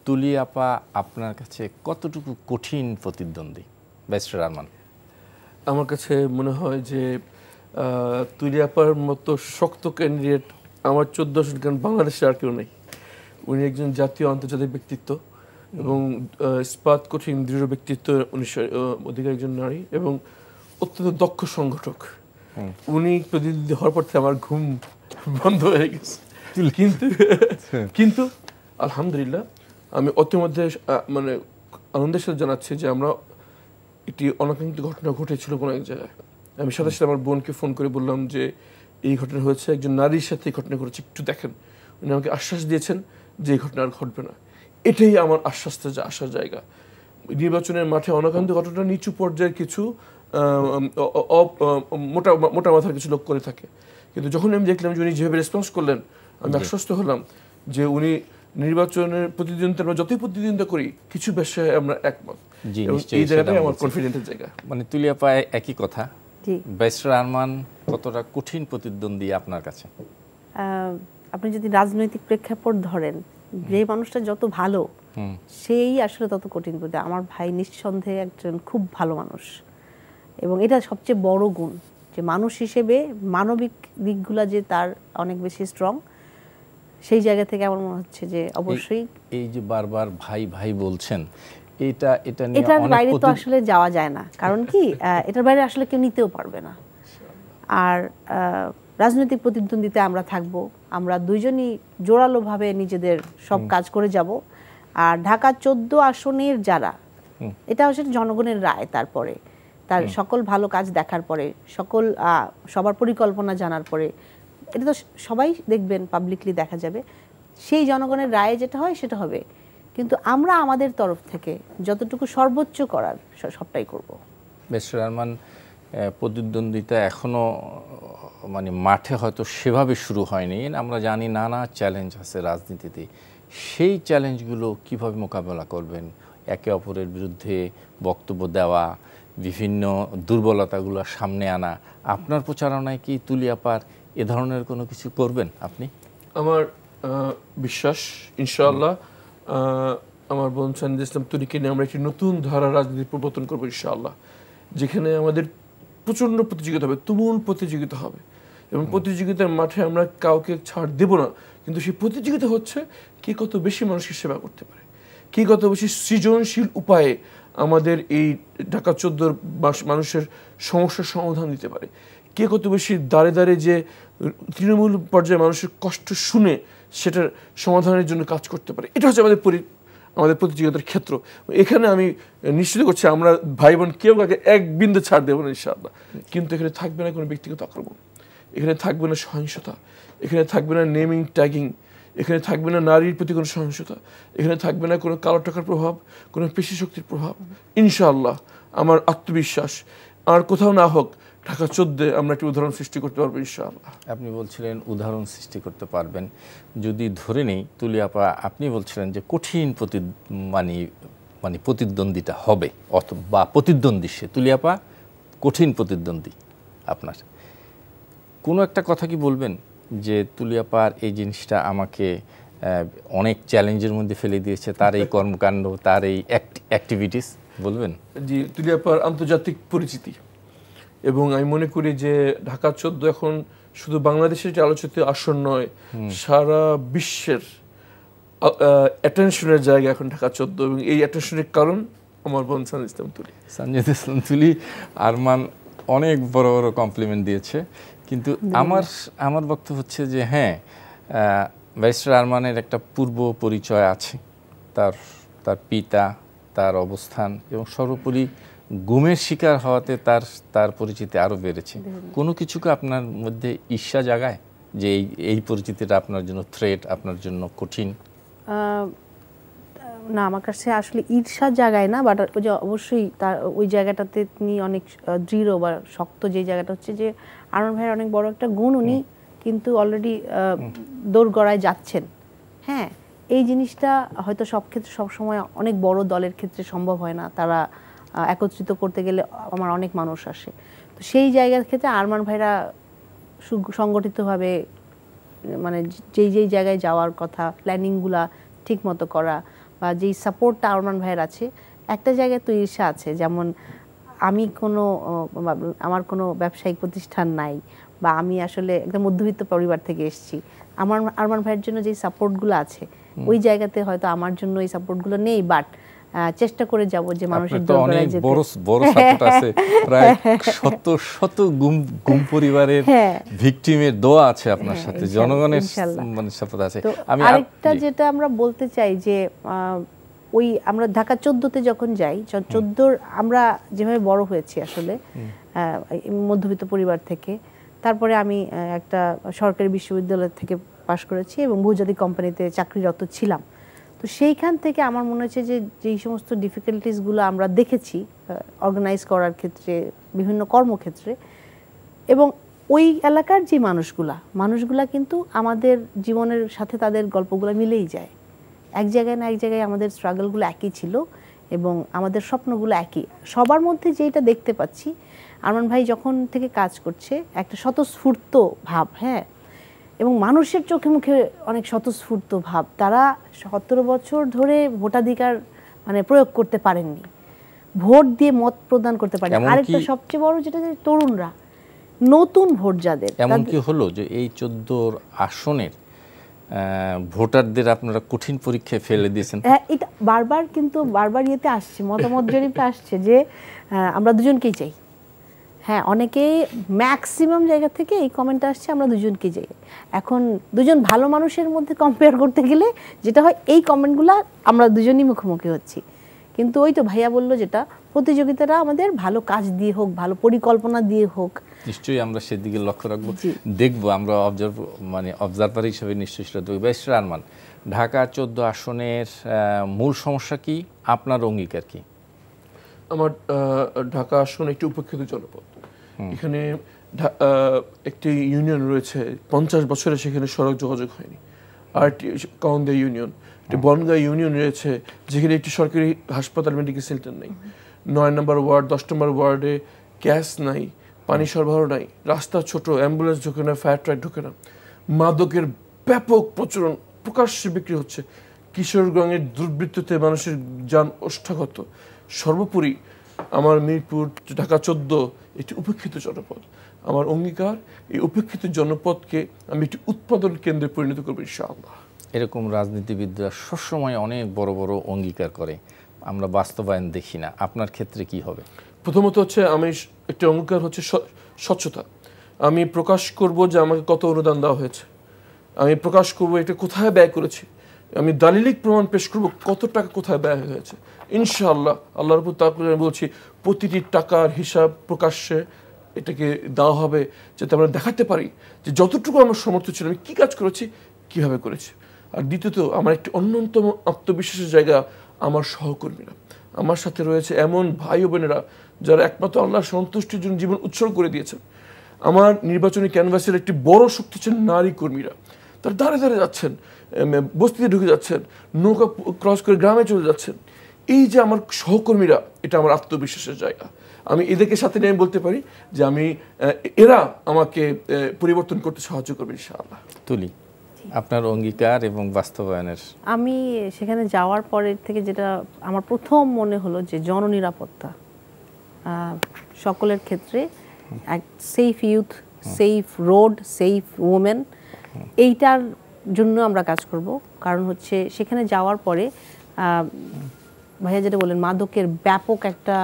তুলি আপা আপনার কাছে কতটুকু কঠিন প্রতিদ্বন্দ্বী মিস্টার আরমান? আমার কাছে মনে হয় যে তুলি আপার মতো শক্ত ক্যান্ডিডেট আমার 14 কারণ বাংলাদেশে আর কেউ নেই। উনি একজন জাতীয় আন্তর্জাতিক ব্যক্তিত্ব এবং ইস্পাত কঠিন দৃঢ় ব্যক্তিত্ব অধিকারী একজন নারী এবং অত্যন্ত দক্ষ সংগঠক। উনি প্রতিদ্বন্দ্বী হওয়ার পর থেকে আমার ঘুম বন্ধ হয়ে গেছে। কিন্তু আলহামদুলিল্লাহ আমি অতিমধ্যে মানে আনন্দের সাথে জানাচ্ছি যে আমরা একটি অনাকাঙ্ক্ষিত ঘটনা ঘটেছিল কোনো এক জায়গায়। আমি সাথে সাথে আমার বোনকে ফোন করে বললাম যে এই ঘটনা হয়েছে, একজন নারীর সাথে এই ঘটনা ঘটেছে, একটু দেখেন। উনি আমাকে আশ্বাস দিয়েছেন যে এই ঘটনা আর ঘটবে না। এটাই আমার আশ্বাসটা আসার জায়গা। নির্বাচনের মাঠে অনাকাঙ্ক্ষিত ঘটনা নিচু পর্যায়ের কিছু মোটা মাথার কিছু লোক করে থাকে, কিন্তু যখন আমি দেখলাম যে উনি যেভাবে রেসপন্স করলেন, আমি আশ্বস্ত হলাম যে উনি নির্বাচনের প্রতিদ্বন্দ্বিতা, আমরা যতই প্রতিদ্বন্দ্বিতা করি কিছু বিষয়ে আমরা একমত। এই জায়গাটাই আমার কনফিডেন্টের জায়গা। মানে তুলিয়া পায় একই কথা। মিস্টার আরমান কতটা কঠিন প্রতিদ্বন্দ্বী আপনার কাছে? আপনি যদি রাজনৈতিক প্রেক্ষাপট ধরেন, যে মানুষটা যত ভালো সেই আসলে তত কঠিন। আমার ভাই নিঃসন্দেহে একজন খুব ভালো মানুষ এবং এটা সবচেয়ে বড় গুণ যে মানুষ হিসেবে মানবিক দিকগুলা যে তার অনেক বেশি স্ট্রং। সেই জায়গা থেকে আমার মনে হচ্ছে যে অবশ্যই এই যে বারবার ভাই ভাই বলছেন, এটার বাইরে তো আসলে যাওয়া যায় না, কারণ কি এটার বাইরে আসলে কেউ নিতেও পারবে না। আর রাজনৈতিক প্রতিদ্বন্দ্বিতা আমরা থাকব, আমরা দুইজনই জোরালোভাবে নিজেদের সব কাজ করে যাব। আর ঢাকা 14 আসনের যারা, এটা আসলে জনগণের রায়, তারপরে তার সকল ভালো কাজ দেখার পরে, সবার পরিকল্পনা জানার পরে, এটা তো সবাই দেখবেন, পাবলিকলি দেখা যাবে। সেই জনগণের রায়ে যেটা হয় সেটা হবে, কিন্তু আমরা আমাদের তরফ থেকে যতটুকু সর্বোচ্চ করার সবটাই করব। মিস্টার আরমান, প্রতিদ্বন্দ্বিতা এখনো মানে মাঠে হয়তো সেভাবে শুরু হয়নি। আমরা জানি নানা চ্যালেঞ্জ আছে রাজনীতিতে, সেই চ্যালেঞ্জগুলো কিভাবে মোকাবেলা করবেন? একে অপরের বিরুদ্ধে বক্তব্য দেওয়া বিভিন্ন দুর্বলতাগুলো সামনে আনা, আপনার প্রচারণায় কি তুলি আপার এ ধরনের কোনো কিছু করবেন আপনি? আমার বিশ্বাস ইনশাআল্লাহ আমার বোন সানিদুল ইসলাম তুলিকে নিয়ে আমরা একটি নতুন ধারা রাজনীতি প্রবর্তন করবো ইনশাআল্লাহ, যেখানে আমাদের প্রচণ্ড প্রতিযোগিতা হবে, তুমুল প্রতিযোগিতা হবে, এবং প্রতিযোগিতার মাঠে আমরা কাউকে ছাড় দেব না। কিন্তু সেই প্রতিযোগিতা হচ্ছে কে কত বেশি মানুষের সেবা করতে পারে, কে কত বেশি সৃজনশীল উপায়ে আমাদের এই ঢাকা 14 মানুষের সমস্যার সমাধান দিতে পারে, কে কত বেশি দাঁড়ে দাঁড়ে যে তৃণমূল পর্যায়ে মানুষের কষ্ট শুনে সেটার সমাধানের জন্য কাজ করতে পারে। এটা হচ্ছে আমাদের প্রতিযোগিতার ক্ষেত্র। এখানে আমি নিশ্চিত করছি আমরা ভাই বোন কেউ কাউকে এক বিন্দু ছাড় দেবো না ইনশাআল্লাহ। কিন্তু এখানে থাকবে না কোনো ব্যক্তিগত আক্রমণ, এখানে থাকবে না সহিংসতা, এখানে থাকবে না নেমিং ট্যাগিং, এখানে থাকবে না নারীর প্রতি কোনো সহিংসতা, এখানে থাকবে না কোনো কালো টাকার প্রভাব, কোনো পেশি শক্তির প্রভাব। ইনশাআল্লাহ আমার আত্মবিশ্বাস আর কোথাও না হোক ঢাকা 14 আমরা একটি উদাহরণ সৃষ্টি করতে পারবো ইনশাআল্লাহ। আপনি বলছিলেন উদাহরণ সৃষ্টি করতে পারবেন। যদি ধরে নেই তুলি আপা, আপনি বলছিলেন যে কঠিন মানে প্রতিদ্বন্দ্বিতা হবে, অথবা প্রতিদ্বন্দ্বী সে তুলি আপা কঠিন প্রতিদ্বন্দ্বী আপনার, কোনো একটা কথা কি বলবেন যে তুলি আপার এই জিনিসটা আমাকে অনেক চ্যালেঞ্জের মধ্যে ফেলে দিয়েছে, তার এই কর্মকাণ্ড, তার এই অ্যাক্টিভিটিস বলবেন? জি, তুলি আপার আন্তর্জাতিক পরিচিতি, এবং আমি মনে করি যে ঢাকা 14 এখন শুধু বাংলাদেশের যে আলোচিত আসন নয়, সারা বিশ্বের অ্যাটেনশনের জায়গা এখন ঢাকা 14, এবং এই অ্যাটেনশনের কারণ আমার বোন সানিদুল ইসলাম তুলি। সানিদুল ইসলাম তুলি, আরমান অনেক বড় বড় কমপ্লিমেন্ট দিয়েছে, কিন্তু আমার বক্তব্য হচ্ছে যে হ্যাঁ, ব্যারিস্টার আরমানের একটা পূর্ব পরিচয় আছে, তার পিতা, তার অবস্থান, এবং সর্বোপরি গুমের শিকার হওয়াতে তার পরিচিতি আরও বেড়েছে। কোনো কিছুকে আপনার মধ্যে ঈর্ষা জাগায় যে এই পরিচিতিটা আপনার জন্য থ্রেট, আপনার জন্য কঠিন? না, আমার কাছে আসলে ঈর্ষা জাগায় না, বাট ওই যে অবশ্যই তার ওই জায়গাটাতে তিনি অনেক দৃঢ় বা শক্ত। যে জায়গাটা হচ্ছে যে আরমান ভাইয়ের অনেক বড় একটা গুণ, উনি কিন্তু অলরেডি দোরগড়ায় যাচ্ছেন। হ্যাঁ, এই জিনিসটা হয়তো সব ক্ষেত্রে সবসময় অনেক বড় দলের ক্ষেত্রে সম্ভব হয় না, তারা একত্রিত করতে গেলে আমার অনেক মানুষ আসে। তো সেই জায়গার ক্ষেত্রে আরমান ভাইরা সংগঠিতভাবে মানে যেই জায়গায় যাওয়ার কথা, প্ল্যানিংগুলা ঠিক মতো করা, বা যেই সাপোর্টটা আরমান ভাইয়ের আছে, একটা জায়গায় তো ঈর্ষা আছে। যেমন আমার কোনো ব্যবসায়িক প্রতিষ্ঠান নাই, বা আমি আসলে একদম মধ্যবিত্ত পরিবার থেকে এসেছি। আরমান ভাইয়ের জন্য যেই সাপোর্টগুলো আছে ওই জায়গাতে হয়তো আমার জন্য এই সাপোর্টগুলো নেই, বাট চেষ্টা করে যাব যে মানুষের দরকারে যেতে। বড় সাপোর্ট আছে, প্রায় শত গুম পরিবারের ভিকটিমের দোয়া আছে আপনার সাথে, জনগণের মানে সাপোর্ট আছে। আমি আরেকটা যেটা আমরা বলতে চাই যে ওই আমরা ঢাকা 14তে যখন যাই, 14 আমরা যেভাবে বড় হয়েছি আসলে মধ্যবিত্ত পরিবার থেকে, তারপরে আমি একটা সরকারি বিশ্ববিদ্যালয় থেকে পাশ করেছি এবং বহুজাতিক কোম্পানিতে চাকরিরত ছিলাম। তো সেইখান থেকে আমার মনে হচ্ছে যে যেই সমস্ত ডিফিকাল্টিসগুলো আমরা দেখেছি অর্গানাইজ করার ক্ষেত্রে, বিভিন্ন কর্মক্ষেত্রে, এবং ওই এলাকার যে মানুষগুলা কিন্তু আমাদের জীবনের সাথে তাদের গল্পগুলো মিলেই যায়। এক জায়গায় না এক জায়গায় আমাদের স্ট্রাগলগুলো একই ছিল এবং আমাদের স্বপ্নগুলো একই। সবার মধ্যে যেটা দেখতে পাচ্ছি, আরমান ভাই যখন থেকে কাজ করছে একটা স্বতঃস্ফূর্ত ভাব, হ্যাঁ, এবং মানুষের চোখে মুখে অনেক স্বতঃস্ফূর্ত ভাব। তারা 17 বছর ধরে ভোটাধিকার মানে প্রয়োগ করতে পারেননি, ভোট দিয়ে মত প্রদান করতে পারেন। আরেকটা সবচেয়ে বড় যেটা, তরুণরা, নতুন ভোট যাদের, এমন কি হলো যে এই 14 আসনের ভোটারদের আপনারা কঠিন পরীক্ষায় ফেলে দিয়েছেন? হ্যাঁ, এটা বারবার ইয়েতে আসছে, মতামত জরিপে আসছে যে আমরা দুজনকেই চাই। হ্যাঁ, অনেকে ম্যাক্সিমাম জায়গা থেকে এই কমেন্ট আসছে আমরা দুজনকেই চাই। এখন দুজন ভালো মানুষের মধ্যে কম্পেয়ার করতে গেলে যেটা হয়, এই কমেন্টগুলো আমরা দুজনই মুখোমুখি হচ্ছি। কিন্তু ওই তো ভাইয়া বললো, যেটা প্রতিযোগিতাটা আমাদের ভালো কাজ দিয়ে হোক, ভালো পরিকল্পনা দিয়ে হোক। নিশ্চয়ই আমরা সেদিকে লক্ষ্য রাখবো, দেখবো, আমরা অবজারভার হিসেবে নিশ্চয়ই সেটা দেখবো। ব্যারিস্টার আরমান, ঢাকা 14 আসনের মূল সমস্যা কি, আপনার অঙ্গীকার কি? আমার ঢাকা আসন একটি উপেক্ষিত জনপদ। এখানে একটি ইউনিয়ন রয়েছে, 50 বছরে সেখানে সড়ক যোগাযোগ হয়নি। আর কাউন্দিয়া ইউনিয়ন, একটি বনগাঁ ইউনিয়ন রয়েছে যেখানে একটি সরকারি হাসপাতাল, মেডিকেল সেন্টার নেই। 9 নম্বর ওয়ার্ড 10 নম্বর ওয়ার্ডে গ্যাস নাই, পানি সরবরাহ নাই, রাস্তা ছোট, অ্যাম্বুলেন্স ঢোকে না, ফায়ার ট্রাক ঢোকে না, মাদকের ব্যাপক প্রচলন প্রকাশ্যে বিক্রি হচ্ছে, কিশোরগঞ্জের দুর্বৃত্ততে মানুষের যান ওষ্ঠাগত। সর্বোপরি আমার মিরপুর ঢাকা 14 এটি উপেক্ষিত জনপদ। আমার অঙ্গীকার এই উপেক্ষিত জনপদকে আমি একটি উৎপাদন কেন্দ্রে পরিণত করবো ইনশাআল্লাহ। এরকম রাজনীতিবিদরা সবসময় অনেক বড় বড় অঙ্গীকার করে, আমরা বাস্তবায়ন দেখি না। আপনার ক্ষেত্রে কি হবে? প্রথমত হচ্ছে আমি একটা অঙ্গীকার হচ্ছে স্বচ্ছতা। আমি প্রকাশ করব যে আমাকে কত অনুদান দেওয়া হয়েছে, আমি প্রকাশ করব এটা কোথায় ব্যয় করেছি, আমি দালিলিক প্রমাণ পেশ করব কত টাকা কোথায় ব্যয় হয়েছে। ইনশাআল্লাহ আল্লাহর উপর তাওয়াক্কুল করে বলছি, প্রতিটি টাকার হিসাব প্রকাশ্যে এটাকে দেওয়া হবে, যাতে আমরা দেখাতে পারি যে যতটুকু আমার সমর্থ ছিল আমি কী কাজ করেছি, কীভাবে করেছি। আর দ্বিতীয়ত আমার একটি অন্যতম আত্মবিশ্বাসের জায়গা আমার সহকর্মীরা। আমার সাথে রয়েছে এমন ভাই ও বোনেরা যারা একমাত্র আল্লাহর সন্তুষ্টির জন্য জীবন উৎসর্গ করে দিয়েছেন। আমার নির্বাচনী ক্যানভাসের একটি বড় শক্তি হচ্ছেন নারী কর্মীরা। তারা দাঁড়ে দাঁড়ে যাচ্ছেন, বস্তিতে ঢুকে যাচ্ছেন, নৌকা ক্রস করে গ্রামে চলে যাচ্ছেন। এই যে আমার সহকর্মীরা, এটা আমার আত্মবিশ্বাসের জায়গা। আমি এদেরকে সাথে নিয়ে বলতে পারি যে এরা আমাকে পরিবর্তন করতে সাহায্য করবে ইনশাআল্লাহ। তুলি, আপনার অঙ্গীকার এবং বাস্তবায়নের। আমি সেখানে যাওয়ার পরের থেকে যেটা আমার প্রথম মনে হলো যে জননিরাপত্তা সকলের ক্ষেত্রে, safe youth, safe road, safe women, এইটার জন্য আমরা কাজ করব। কারণ হচ্ছে সেখানে যাওয়ার পরে ভাইয়া যেটা বললেন, মাদকের ব্যাপক একটা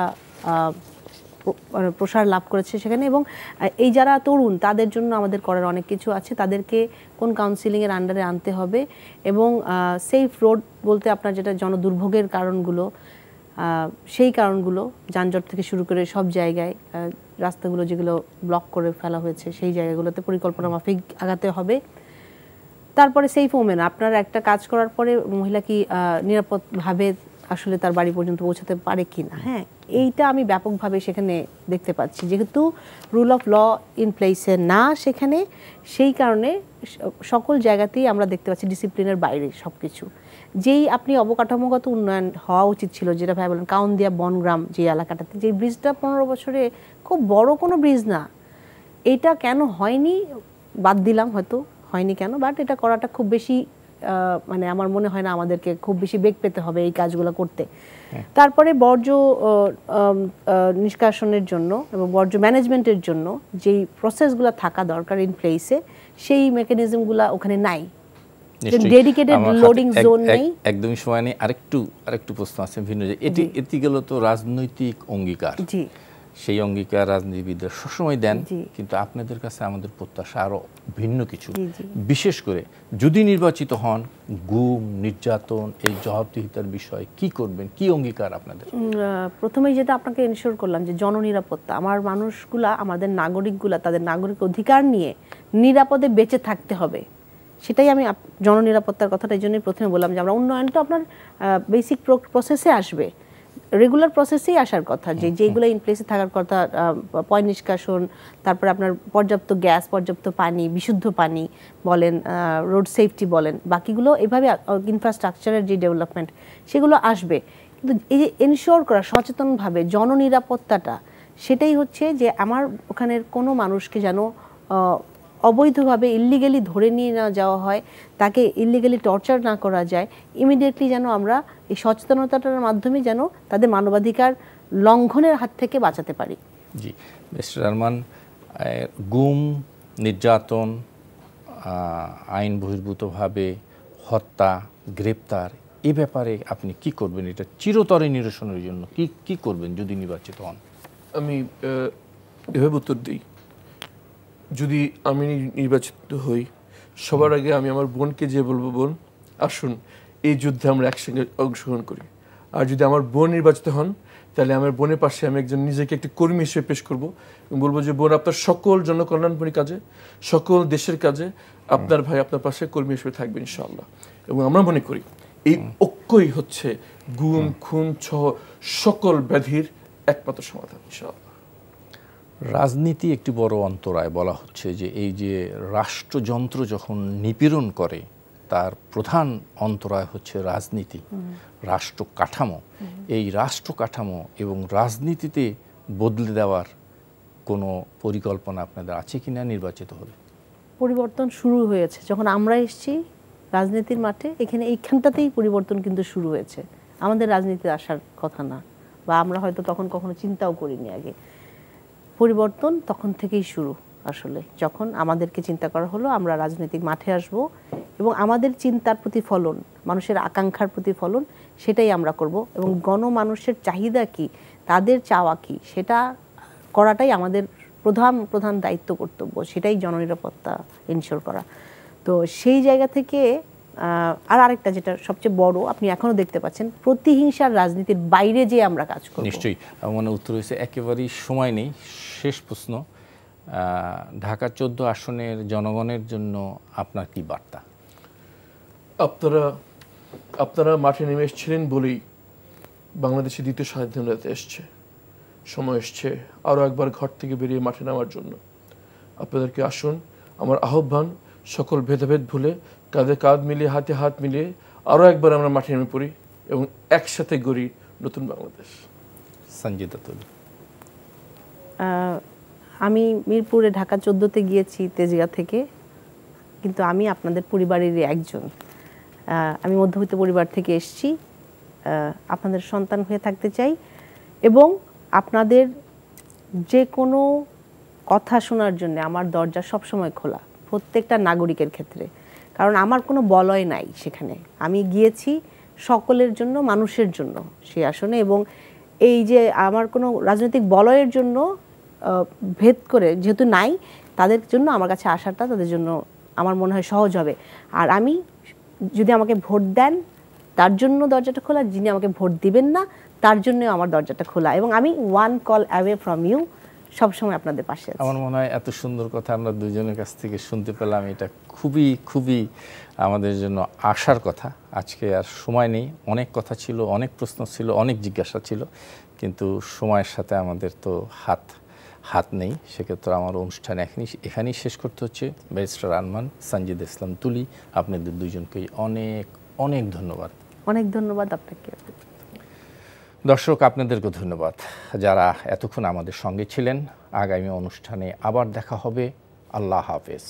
প্রসার লাভ করেছে সেখানে, এবং এই যারা তরুণ তাদের জন্য আমাদের করার অনেক কিছু আছে। তাদেরকে কোন কাউন্সিলিংয়ের আন্ডারে আনতে হবে, এবং সেফ রোড বলতে আপনার যেটা জনদুর্ভোগের কারণগুলো, সেই কারণগুলো যানজট থেকে শুরু করে সব জায়গায় রাস্তাগুলো যেগুলো ব্লক করে ফেলা হয়েছে সেই জায়গাগুলোতে পরিকল্পনা মাফিক আগাতে হবে। তারপরে সেফ ওমেন, আপনার একটা কাজ করার পরে মহিলা কি নিরাপদভাবে আসলে তার বাড়ি পর্যন্ত পৌঁছাতে পারে কি না, হ্যাঁ, এইটা আমি ব্যাপকভাবে সেখানে দেখতে পাচ্ছি। যেহেতু রুল অফ ল ইন প্লেসে না সেখানে, সেই কারণে সকল জায়গাতেই আমরা দেখতে পাচ্ছি ডিসিপ্লিনের বাইরে সব কিছু। যেই আপনি অবকাঠামোগত উন্নয়ন হওয়া উচিত ছিল, যেটা ভাই বলেন কাউন্দিয়া বনগ্রাম যে এলাকাটাতে, যে ব্রিজটা 15 বছরে খুব বড় কোনো ব্রিজ না, এটা কেন হয়নি বাদ দিলাম, হয়তো হয়নি কেন, বাট এটা করাটা খুব বেশি মানে আমার মনে হয় না আমাদেরকে খুব বেশি বেগ পেতে হবে এই কাজগুলো করতে। তারপরে বর্জ্য নিষ্কাশনের জন্য এবং বর্জ্য ম্যানেজমেন্টের জন্য যেই প্রসেসগুলো থাকা দরকার ইন প্লেসে, সেই মেকানিজমগুলো ওখানে নাই, ডেডিকেটেড লোডিং জোন নেই। একদমই সময় নেই। আরেকটু প্রশ্ন আছে ভিন্ন, যে এটি গেল তো রাজনৈতিক অঙ্গীকার। জি, সেই অঙ্গীকার রাজনীতিবিদরা সবসময় দেন, কিন্তু আপনাদের কাছে আমাদের প্রত্যাশা আরো ভিন্ন কিছু। বিশেষ করে যদি নির্বাচিত হন, গুম, নির্যাতন, এই জবাবদিহিতার বিষয়ে কি করবেন, কি অঙ্গীকার আপনাদের? প্রথমেই যেটা আপনাকে এনশিওর করলাম যে জননিরাপত্তা, আমার মানুষগুলা, আমাদের নাগরিকগুলা তাদের নাগরিক অধিকার নিয়ে নিরাপদে বেঁচে থাকতে হবে। সেটাই আমি জননিরাপত্তার কথাটা এই জন্যই প্রথমে বললাম যে আমরা উন্নয়নটা আপনার বেসিক প্রসেসে আসবে, রেগুলার প্রসেসেই আসার কথা, যেগুলো ইন প্লেসে থাকার কথা, পয় নিষ্কাশন, তারপরে আপনার পর্যাপ্ত গ্যাস, পর্যাপ্ত পানি, বিশুদ্ধ পানি বলেন, রোড সেফটি বলেন, বাকিগুলো এভাবে ইনফ্রাস্ট্রাকচারের যে ডেভেলপমেন্ট সেগুলো আসবে। কিন্তু এই যে এনশিওর করা সচেতনভাবে জননিরাপত্তাটা, সেটাই হচ্ছে যে আমার ওখানের কোনো মানুষকে যেন অবৈধভাবে ইল্লিগালি ধরে নিয়ে না যাওয়া হয়, তাকে ইল্লিগালি টর্চার না করা যায়, ইমিডিয়েটলি যেন আমরা এই সচেতনতাটার মাধ্যমে যেন তাদের মানবাধিকার লঙ্ঘনের হাত থেকে বাঁচাতে পারি। জি, মিস্টার আরমান, গুম, নির্যাতন, আইন বহির্ভূতভাবে হত্যা, গ্রেপ্তার, এ ব্যাপারে আপনি কি করবেন? এটা চিরতরে নিরসনের জন্য কি করবেন যদি নির্বাচিত হন? আমি এভাবে উত্তর দিই, যদি আমি নির্বাচিত হই, সবার আগে আমি আমার বোনকে যে বলবো, বোন আসুন এই যুদ্ধে আমরা একসঙ্গে অংশগ্রহণ করি। আর যদি আমার বোন নির্বাচিত হন, তাহলে আমার বোনের পাশে আমি নিজেকে একটি কর্মী হিসেবে পেশ করবো এবং বলবো যে বোন, আপনার সকল জনকল্যাণমূলক কাজে, সকল দেশের কাজে আপনার ভাই আপনার পাশে কর্মী হিসেবে থাকবে ইনশাআল্লাহ। এবং আমরা মনে করি এই ঐক্যই হচ্ছে গুম, খুন সহ সকল ব্যাধির একমাত্র সমাধান ইনশাআল্লাহ। রাজনীতি একটি বড় অন্তরায়। বলা হচ্ছে যে এই যে রাষ্ট্রযন্ত্র যখন নিপীড়ন করে, তার প্রধান অন্তরায় হচ্ছে রাজনীতি, রাষ্ট্র কাঠামো। এই রাষ্ট্র কাঠামো এবং রাজনীতিতে বদলে দেওয়ার কোনো পরিকল্পনা আপনাদের আছে কিনা নির্বাচিত হলে? পরিবর্তন শুরু হয়েছে যখন আমরা এসেছি রাজনীতির মাঠে, এইখানটাতেই পরিবর্তন কিন্তু শুরু হয়েছে। আমাদের রাজনীতিতে আসার কথা না, বা আমরা হয়তো তখন কখনো চিন্তাও করিনি আগে। পরিবর্তন তখন থেকেই শুরু। আসলে যখন আমাদেরকে চিন্তা করা হলো আমরা রাজনৈতিক মাঠে আসব এবং আমাদের চিন্তার প্রতিফলন, মানুষের আকাঙ্ক্ষার প্রতিফলন, সেটাই আমরা করব এবং গণমানুষের চাহিদা কি, তাদের চাওয়া কি, সেটা করাটাই আমাদের প্রধান দায়িত্ব, কর্তব্য। সেটাই জননিরাপত্তা ইনশিওর করা। তো সেই জায়গা থেকে আরেকটা যেটা সবচেয়ে বড়, আপনি এখনো দেখতে পাচ্ছেন প্রতিহিংসার রাজনীতির বাইরে যে আমরা কাজ করব। নিশ্চয়ই। আমার উত্তর হয়েছে একেবারেই সময় নেই। শেষ প্রশ্ন, ঢাকা 14 আসনের জনগণের জন্য আপনার কি বার্তা? আপনারা মাঠে নেমে এসেছিলেন বলেই বাংলাদেশে দ্বিতীয় স্বাধীনতা এসছে। সময় এসছে আরও একবার ঘর থেকে বেরিয়ে মাঠে নামার জন্য। আপনাদেরকে আসুন, আমার আহ্বান, সকল ভেদাভেদ ভুলে কাঁধে কাঁধ মিলিয়ে হাতে হাত মিলিয়ে আরও একবার আমরা মাঠে নেমে পড়ি এবং একসাথে গড়ি নতুন বাংলাদেশ। সঞ্জিদা তুলি। আমি মিরপুরে ঢাকা 14-তে গিয়েছি তেজগাঁ থেকে, কিন্তু আমি আপনাদের পরিবারেরই একজন। আমি মধ্যবিত্ত পরিবার থেকে এসেছি, আপনাদের সন্তান হয়ে থাকতে চাই এবং আপনাদের যে কোনো কথা শোনার জন্য আমার দরজা সবসময় খোলা, প্রত্যেকটা নাগরিকের ক্ষেত্রে। কারণ আমার কোনো বলয় নাই সেখানে, আমি গিয়েছি সকলের জন্য, মানুষের জন্য সে আসনে। এবং এই যে আমার কোনো রাজনৈতিক বলয়ের জন্য ভেদ করে যেহেতু নাই, তাদের জন্য আমার কাছে আসাটা তাদের জন্য আমার মনে হয় সহজ হবে। আর আমি যদি আমাকে ভোট দেন তার জন্য দরজাটা খোলা, যিনি আমাকে ভোট দিবেন না তার জন্য আমার দরজাটা খোলা, এবং আমি one call away from you, সবসময় আপনাদের পাশে আছি। আমার মনে হয় এত সুন্দর কথা আমরা দুজনের কাছ থেকে শুনতে পেলাম, এটা খুবই খুবই আমাদের জন্য আশার কথা। আজকে আর সময় নেই, অনেক কথা ছিল, অনেক প্রশ্ন ছিল, অনেক জিজ্ঞাসা ছিল, কিন্তু সময়ের সাথে আমাদের তো হাত নেই। সেক্ষেত্রে আমার অনুষ্ঠান এখানেই শেষ করতে হচ্ছে। ব্যারিস্টার আরমান, সঞ্জিদা ইসলাম তুলি, আপনাদের দুইজনকেই অনেক অনেক ধন্যবাদ। অনেক ধন্যবাদ আপনাকে। দর্শক, আপনাদেরকে ধন্যবাদ যারা এতক্ষণ আমাদের সঙ্গে ছিলেন। আগামী অনুষ্ঠানে আবার দেখা হবে। আল্লাহ হাফেজ।